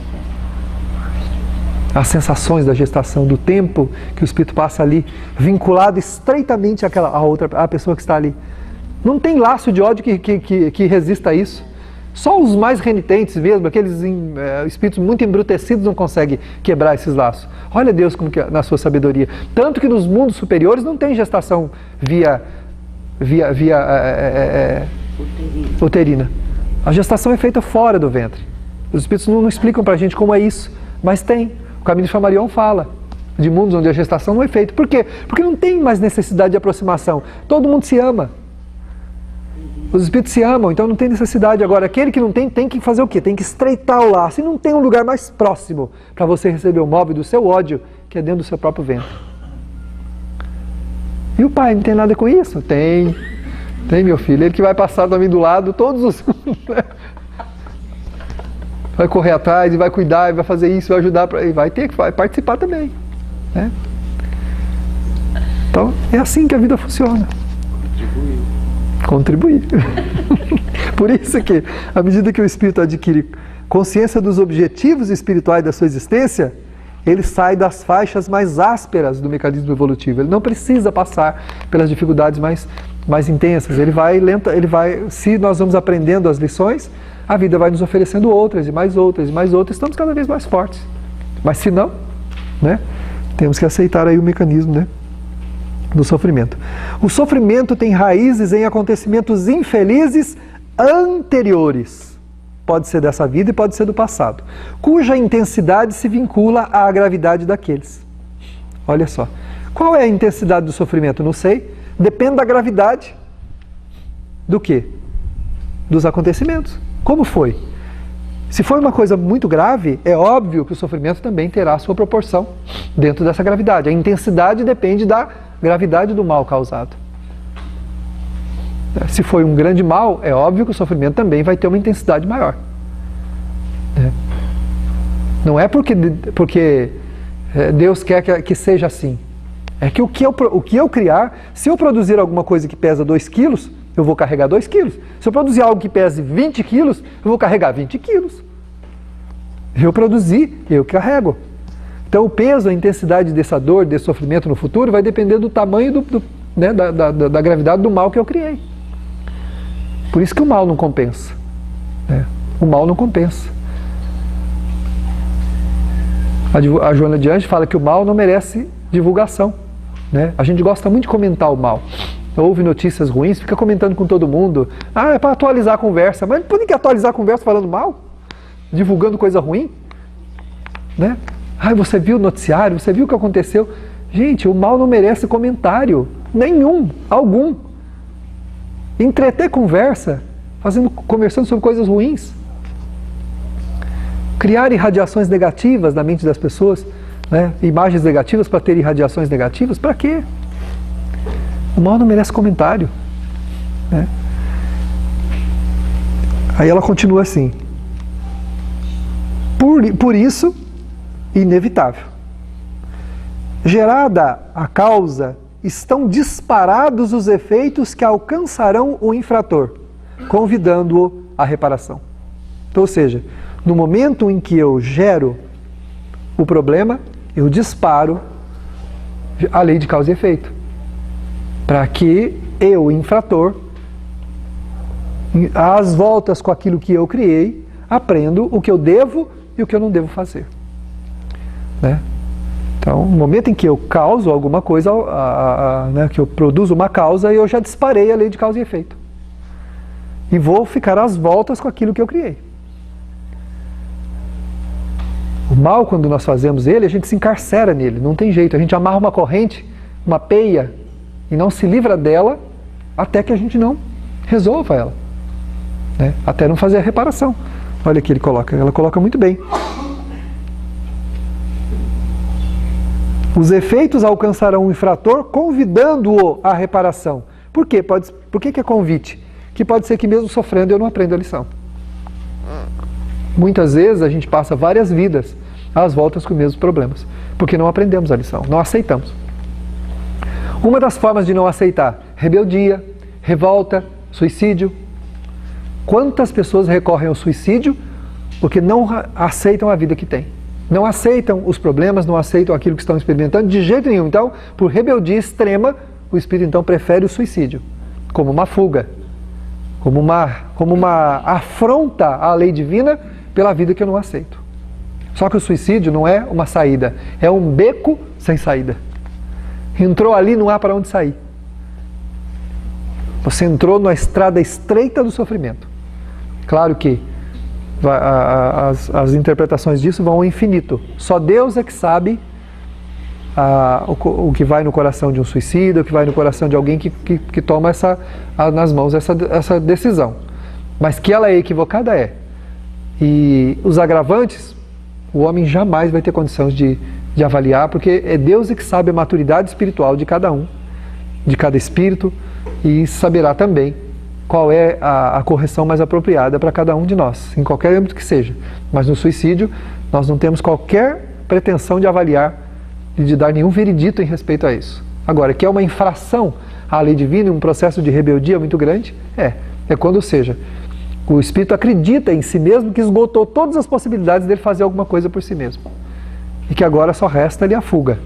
As sensações da gestação, do tempo que o espírito passa ali, vinculado estreitamente à pessoa que está ali. Não tem laço de ódio que resista a isso. Só os mais renitentes mesmo, aqueles espíritos muito embrutecidos não conseguem quebrar esses laços. Olha Deus como que, na sua sabedoria. Tanto que nos mundos superiores não tem gestação via uterina. A gestação é feita fora do ventre. Os espíritos não explicam para a gente como é isso, mas tem. O Caminho de Flammarion fala de mundos onde a gestação não é feita. Por quê? Porque não tem mais necessidade de aproximação. Todo mundo se ama. Os espíritos se amam, então não tem necessidade. Agora, aquele que não tem que fazer o quê? Tem que estreitar o laço. E não tem um lugar mais próximo para você receber o móvel do seu ódio, que é dentro do seu próprio ventre. E o pai não tem nada com isso? Tem, meu filho. Ele que vai passar também do lado, todos os... vai correr atrás, e vai cuidar, e vai fazer isso, vai ajudar, e vai ter que participar também. Né? Então, é assim que a vida funciona. Contribuir. Por isso que, à medida que o espírito adquire consciência dos objetivos espirituais da sua existência, ele sai das faixas mais ásperas do mecanismo evolutivo. Ele não precisa passar pelas dificuldades mais intensas. Ele vai, se nós vamos aprendendo as lições, a vida vai nos oferecendo outras, e mais outras, e mais outras. Estamos cada vez mais fortes. Mas se não, né, temos que aceitar aí o mecanismo, né, do sofrimento. O sofrimento tem raízes em acontecimentos infelizes anteriores. Pode ser dessa vida e pode ser do passado, cuja intensidade se vincula à gravidade daqueles. Olha só. Qual é a intensidade do sofrimento? Não sei. Depende da gravidade. Do quê? Dos acontecimentos. Como foi? Se for uma coisa muito grave, é óbvio que o sofrimento também terá a sua proporção dentro dessa gravidade. A intensidade depende da gravidade do mal causado. Se foi um grande mal, é óbvio que o sofrimento também vai ter uma intensidade maior. Não é porque Deus quer que seja assim. É que o que eu criar, se eu produzir alguma coisa que pesa 2 quilos, eu vou carregar 2 quilos. Se eu produzir algo que pese 20 quilos, eu vou carregar 20 quilos. Eu produzi, eu carrego. Então o peso, a intensidade dessa dor, desse sofrimento no futuro vai depender do tamanho da gravidade do mal que eu criei. Por isso que o mal não compensa. O mal não compensa. A Joana de Anjos fala que o mal não merece divulgação. A gente gosta muito de comentar o mal. Ouve notícias ruins, fica comentando com todo mundo. Ah, é para atualizar a conversa. Mas não tem que atualizar a conversa falando mal? Divulgando coisa ruim? Ah, você viu o noticiário? Você viu o que aconteceu? Gente, o mal não merece comentário. Nenhum, algum. Entreter conversa, conversando sobre coisas ruins. Criar irradiações negativas na mente das pessoas, imagens negativas para ter irradiações negativas, para quê? O mal não merece comentário. Aí ela continua assim. Por isso, inevitável. Gerada a causa, estão disparados os efeitos que alcançarão o infrator, convidando-o à reparação. Então, ou seja, no momento em que eu gero o problema, eu disparo a lei de causa e efeito. Para que eu, infrator, às voltas com aquilo que eu criei, aprendo o que eu devo e o que eu não devo fazer. Então, no momento em que eu causo alguma coisa, que eu produzo uma causa, eu já disparei a lei de causa e efeito. E vou ficar às voltas com aquilo que eu criei. O mal, quando nós fazemos ele, a gente se encarcera nele, não tem jeito. A gente amarra uma corrente, uma peia, e não se livra dela até que a gente não resolva ela. Até não fazer a reparação. Olha aqui, ela coloca muito bem. Os efeitos alcançarão o infrator, convidando-o à reparação. Por quê? Por que é convite? Que pode ser que mesmo sofrendo eu não aprenda a lição. Muitas vezes a gente passa várias vidas às voltas com os mesmos problemas, porque não aprendemos a lição, não aceitamos. Uma das formas de não aceitar: rebeldia, revolta, suicídio. Quantas pessoas recorrem ao suicídio porque não aceitam a vida que têm? Não aceitam os problemas, não aceitam aquilo que estão experimentando de jeito nenhum. Então, por rebeldia extrema, o espírito então prefere o suicídio como uma fuga, como uma afronta à lei divina pela vida que eu não aceito. Só que o suicídio não é uma saída, é um beco sem saída. Entrou ali, não há para onde sair. Você entrou na estrada estreita do sofrimento. Claro que as interpretações disso vão ao infinito. Só Deus é que sabe o que vai no coração de um suicida, o que vai no coração de alguém que toma nas mãos essa decisão. Mas que ela é equivocada, é. E os agravantes, o homem jamais vai ter condições de avaliar, porque é Deus que sabe a maturidade espiritual de cada um, de cada espírito, e saberá também qual é a correção mais apropriada para cada um de nós, em qualquer âmbito que seja. Mas no suicídio, nós não temos qualquer pretensão de avaliar e de dar nenhum veredito em respeito a isso. Agora, que é uma infração à lei divina, um processo de rebeldia muito grande, é quando, ou seja, o espírito acredita em si mesmo que esgotou todas as possibilidades dele fazer alguma coisa por si mesmo. E que agora só resta ali a fuga,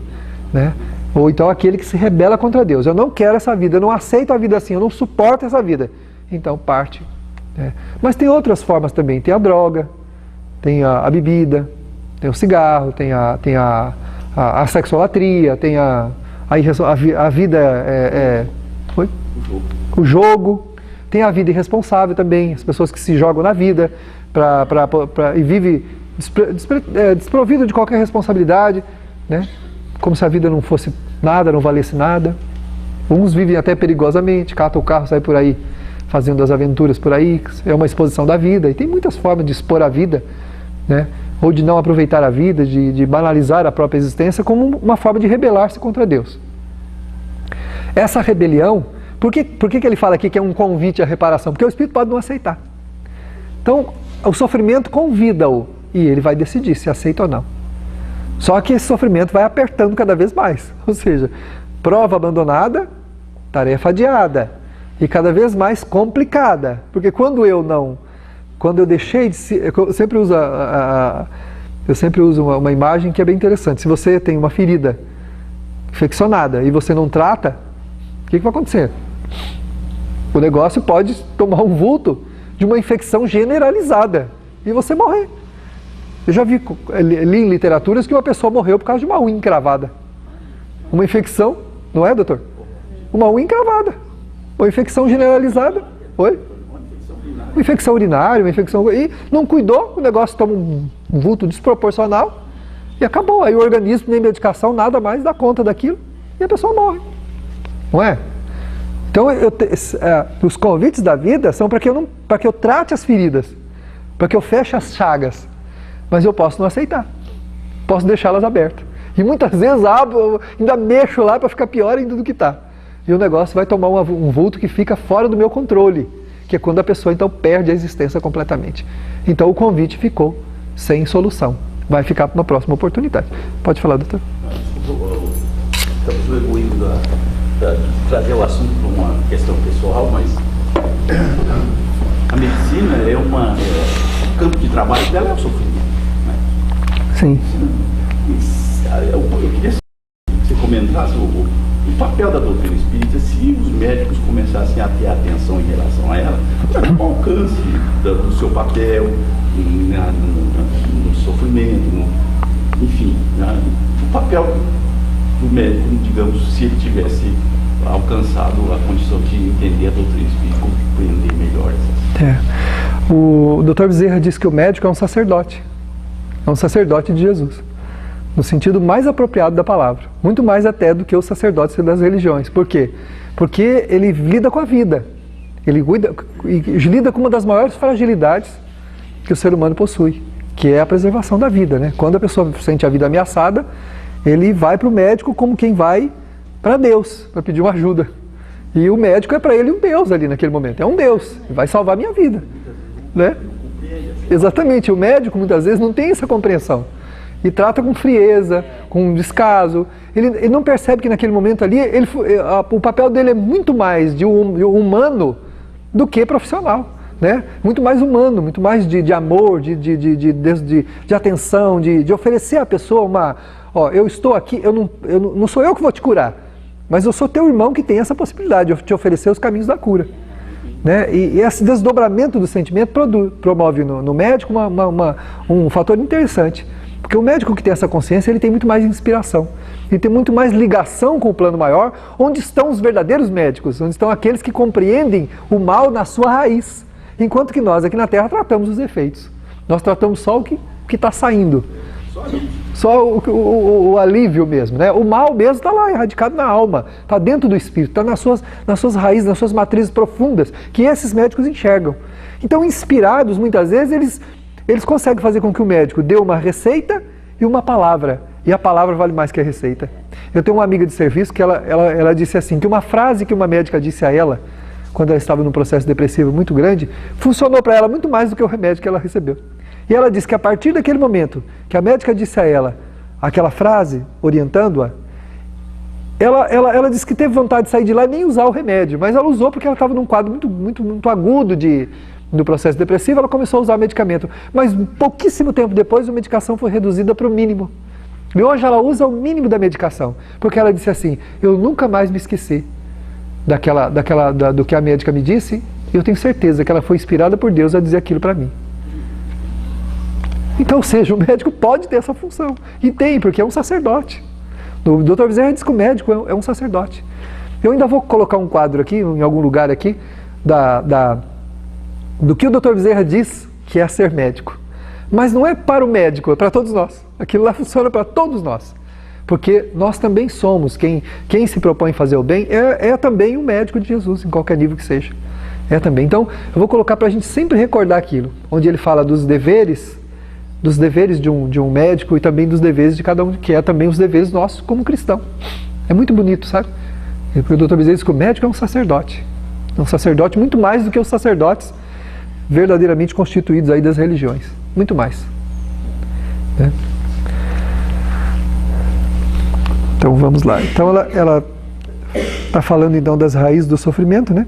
né? Ou então aquele que se rebela contra Deus. Eu não quero essa vida, eu não aceito a vida assim, eu não suporto essa vida. Então parte. Né? Mas tem outras formas também. Tem a droga, tem a bebida, tem o cigarro, tem a sexolatria, tem a vida... o jogo. Tem a vida irresponsável também, as pessoas que se jogam na vida e vivem desprovido de qualquer responsabilidade, né? Como se a vida não fosse nada, não valesse nada. Uns vivem até perigosamente, catam o carro, saem por aí fazendo as aventuras por aí, é uma exposição da vida. E tem muitas formas de expor a vida, né? Ou de não aproveitar a vida, de banalizar a própria existência como uma forma de rebelar-se contra Deus. Essa rebelião, por que ele fala aqui que é um convite à reparação? Porque o espírito pode não aceitar. Então, o sofrimento convida-o e ele vai decidir se aceita ou não. Só que esse sofrimento vai apertando cada vez mais. Ou seja, prova abandonada, tarefa adiada. E cada vez mais complicada. Porque quando eu deixei de ser... Eu sempre uso uma imagem que é bem interessante. Se você tem uma ferida infeccionada e você não trata, o que vai acontecer? O negócio pode tomar um vulto de uma infecção generalizada e você morrer. Eu já li em literaturas que uma pessoa morreu por causa de uma unha encravada. Uma infecção, não é, doutor? Uma unha encravada. Uma infecção generalizada. Oi? Uma infecção urinária, uma infecção... E não cuidou, o negócio toma um vulto desproporcional e acabou. Aí o organismo, nem medicação, nada mais dá conta daquilo e a pessoa morre. Não é? Então, os convites da vida são para que eu trate as feridas, para que eu feche as chagas. Mas eu posso não aceitar. Posso deixá-las abertas. E muitas vezes ainda mexo lá para ficar pior ainda do que está. E o negócio vai tomar um vulto que fica fora do meu controle, que é quando a pessoa então perde a existência completamente. Então o convite ficou sem solução. Vai ficar para uma próxima oportunidade. Pode falar, doutor. Estamos no egoísmo de trazer o assunto para uma questão pessoal, mas a medicina o campo de trabalho dela é o sofrimento. Né? Sim. Eu queria que você comentasse o papel da doutrina espírita, se os médicos começassem a ter atenção em relação a ela, o alcance do seu papel no sofrimento, enfim, o papel do médico, digamos, se ele tivesse alcançado a condição de entender a doutrina espírita, compreender melhor essas. O Dr. Bezerra diz que o médico é um sacerdote de Jesus, no sentido mais apropriado da palavra, muito mais até do que os sacerdotes das religiões. Por quê? Porque ele lida com a vida, ele lida com uma das maiores fragilidades que o ser humano possui, que é a preservação da vida, né? Quando a pessoa sente a vida ameaçada, ele vai para o médico como quem vai para Deus, para pedir uma ajuda. E o médico é para ele um Deus ali naquele momento, é um Deus, vai salvar a minha vida, né? Exatamente, o médico muitas vezes não tem essa compreensão e trata com frieza, com descaso. Ele não percebe que naquele momento ali o papel dele é muito mais de humano do que profissional, né? Muito mais humano, muito mais de amor, de atenção, de oferecer à pessoa eu estou aqui, não sou eu que vou te curar, mas eu sou teu irmão que tem essa possibilidade de te oferecer os caminhos da cura. Né? E esse desdobramento do sentimento promove no médico um fator interessante, porque o médico que tem essa consciência, ele tem muito mais inspiração, ele tem muito mais ligação com o plano maior, onde estão os verdadeiros médicos, onde estão aqueles que compreendem o mal na sua raiz, enquanto que nós aqui na Terra tratamos os efeitos, nós tratamos só o que está saindo, só o alívio mesmo, né? O mal mesmo está lá, erradicado na alma, está dentro do espírito, está nas suas raízes, nas suas matrizes profundas, que esses médicos enxergam. Então, inspirados, muitas vezes, eles conseguem fazer com que o médico dê uma receita e uma palavra, e a palavra vale mais que a receita. Eu tenho uma amiga de serviço que ela disse assim, que uma frase que uma médica disse a ela, quando ela estava num processo depressivo muito grande, funcionou para ela muito mais do que o remédio que ela recebeu. E ela disse que a partir daquele momento que a médica disse a ela aquela frase, orientando-a, ela disse que teve vontade de sair de lá e nem usar o remédio, mas ela usou porque ela estava num quadro muito agudo do processo depressivo, ela começou a usar medicamento. Mas pouquíssimo tempo depois a medicação foi reduzida para o mínimo. E hoje ela usa o mínimo da medicação, porque ela disse assim, eu nunca mais me esqueci do que a médica me disse, e eu tenho certeza que ela foi inspirada por Deus a dizer aquilo para mim. Então, ou seja, o médico pode ter essa função, e tem, porque é um sacerdote. O Dr. Bezerra diz que o médico é um sacerdote. Eu ainda vou colocar um quadro aqui, em algum lugar aqui, do que o Dr. Bezerra diz que é ser médico. Mas não é para o médico, é para todos nós. Aquilo lá funciona para todos nós. Porque nós também somos, quem se propõe fazer o bem, é também um médico de Jesus, em qualquer nível que seja. É também. Então, eu vou colocar para a gente sempre recordar aquilo, onde ele fala dos deveres de um médico e também dos deveres de cada um, que é também os deveres nossos como cristão. É muito bonito, sabe? Porque o Dr. Bezerra diz que o médico é um sacerdote. É um sacerdote muito mais do que os sacerdotes verdadeiramente constituídos aí das religiões. Muito mais. Né? Então vamos lá. Então ela está falando então das raízes do sofrimento, né?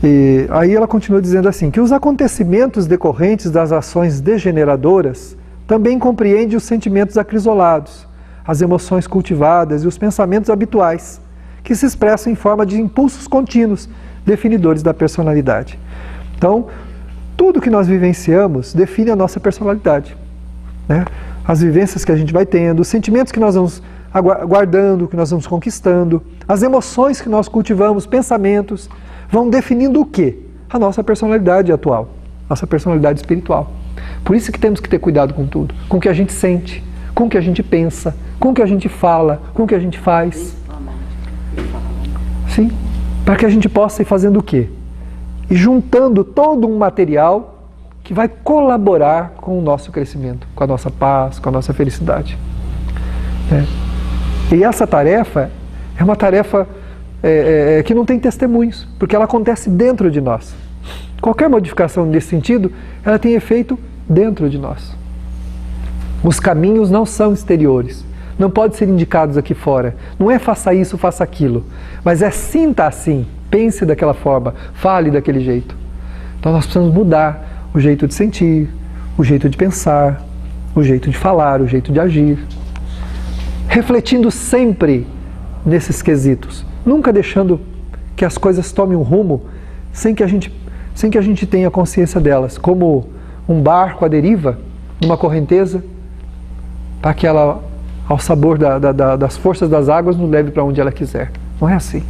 E aí ela continua dizendo assim, que os acontecimentos decorrentes das ações degeneradoras também compreendem os sentimentos acrisolados, as emoções cultivadas e os pensamentos habituais, que se expressam em forma de impulsos contínuos, definidores da personalidade. Então, tudo que nós vivenciamos define a nossa personalidade, né? As vivências que a gente vai tendo, os sentimentos que nós vamos guardando, que nós vamos conquistando, as emoções que nós cultivamos, pensamentos, vão definindo o quê? A nossa personalidade atual, nossa personalidade espiritual. Por isso que temos que ter cuidado com tudo, com o que a gente sente, com o que a gente pensa, com o que a gente fala, com o que a gente faz. Sim, para que a gente possa ir fazendo o quê? E juntando todo um material que vai colaborar com o nosso crescimento, com a nossa paz, com a nossa felicidade. E essa tarefa é uma tarefa que não tem testemunhos, porque ela acontece dentro de nós. Qualquer modificação nesse sentido, ela tem efeito dentro de nós. Os caminhos não são exteriores, não podem ser indicados aqui fora. Não é faça isso, faça aquilo, mas é sinta assim, pense daquela forma, fale daquele jeito. Então nós precisamos mudar o jeito de sentir, o jeito de pensar, o jeito de falar, o jeito de agir. Refletindo sempre nesses quesitos, nunca deixando que as coisas tomem um rumo sem que a gente tenha consciência delas, como um barco à deriva, numa correnteza, para que ela, ao sabor das forças das águas, nos leve para onde ela quiser. Não é assim.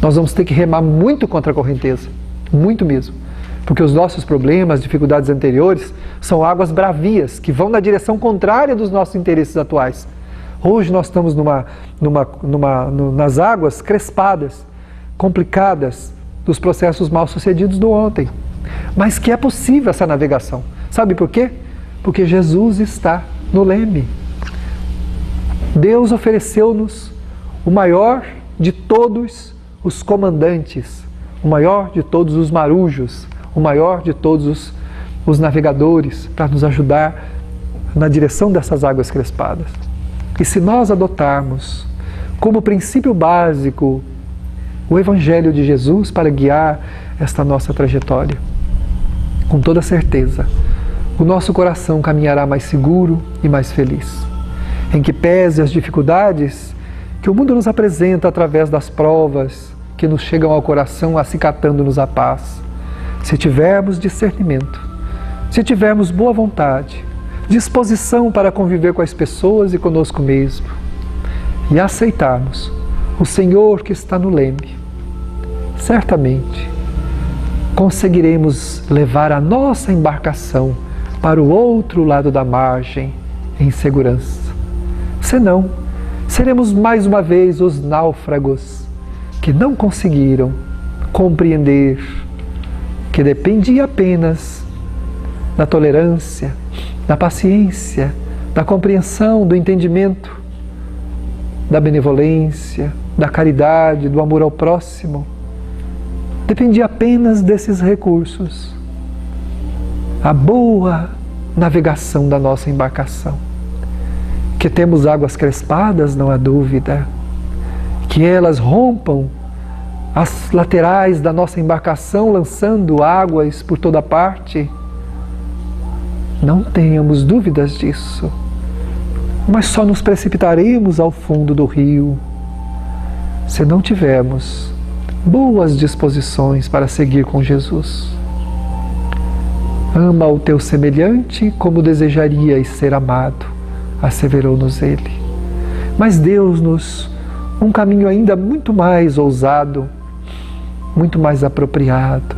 Nós vamos ter que remar muito contra a correnteza, muito mesmo, porque os nossos problemas, dificuldades anteriores, são águas bravias, que vão na direção contrária dos nossos interesses atuais. Hoje nós estamos nas águas crespadas, complicadas, dos processos mal sucedidos do ontem. Mas que é possível essa navegação. Sabe por quê? Porque Jesus está no leme. Deus ofereceu-nos o maior de todos os comandantes, o maior de todos os marujos, o maior de todos os navegadores, para nos ajudar na direção dessas águas crespadas. E se nós adotarmos como princípio básico o Evangelho de Jesus para guiar esta nossa trajetória, com toda certeza, o nosso coração caminhará mais seguro e mais feliz, em que pese as dificuldades que o mundo nos apresenta através das provas que nos chegam ao coração acicatando-nos a paz. Se tivermos discernimento, se tivermos boa vontade, disposição para conviver com as pessoas e conosco mesmo, e aceitarmos o Senhor que está no leme, certamente conseguiremos levar a nossa embarcação para o outro lado da margem em segurança. Senão, seremos mais uma vez os náufragos que não conseguiram compreender que dependia apenas da tolerância, da paciência, da compreensão, do entendimento, da benevolência, da caridade, do amor ao próximo. Dependia apenas desses recursos. A boa navegação da nossa embarcação. Que temos águas crespadas, não há dúvida, que elas rompam as laterais da nossa embarcação, lançando águas por toda parte. Não tenhamos dúvidas disso, mas só nos precipitaremos ao fundo do rio se não tivermos boas disposições para seguir com Jesus. Ama o teu semelhante como desejarias ser amado, asseverou-nos ele. Mas deu-nos um caminho ainda muito mais ousado, muito mais apropriado.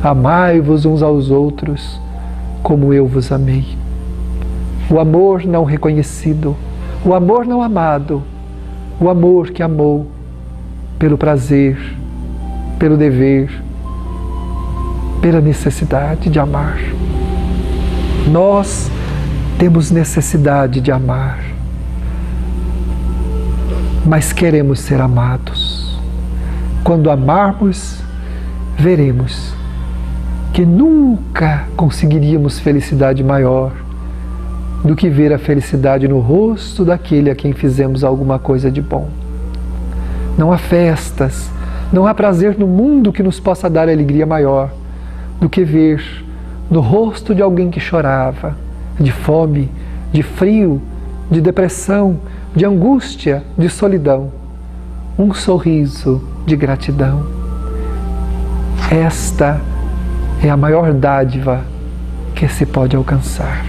Amai-vos uns aos outros como eu vos amei. O amor não reconhecido, o amor não amado, o amor que amou pelo prazer, pelo dever, pela necessidade de amar. Nós temos necessidade de amar, mas queremos ser amados. Quando amarmos, veremos que nunca conseguiríamos felicidade maior do que ver a felicidade no rosto daquele a quem fizemos alguma coisa de bom. Não há festas, não há prazer no mundo que nos possa dar alegria maior do que ver no rosto de alguém que chorava, de fome, de frio, de depressão, de angústia, de solidão, um sorriso de gratidão. Esta é a maior dádiva que se pode alcançar.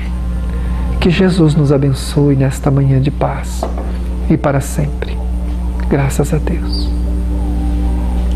Que Jesus nos abençoe nesta manhã de paz e para sempre. Graças a Deus.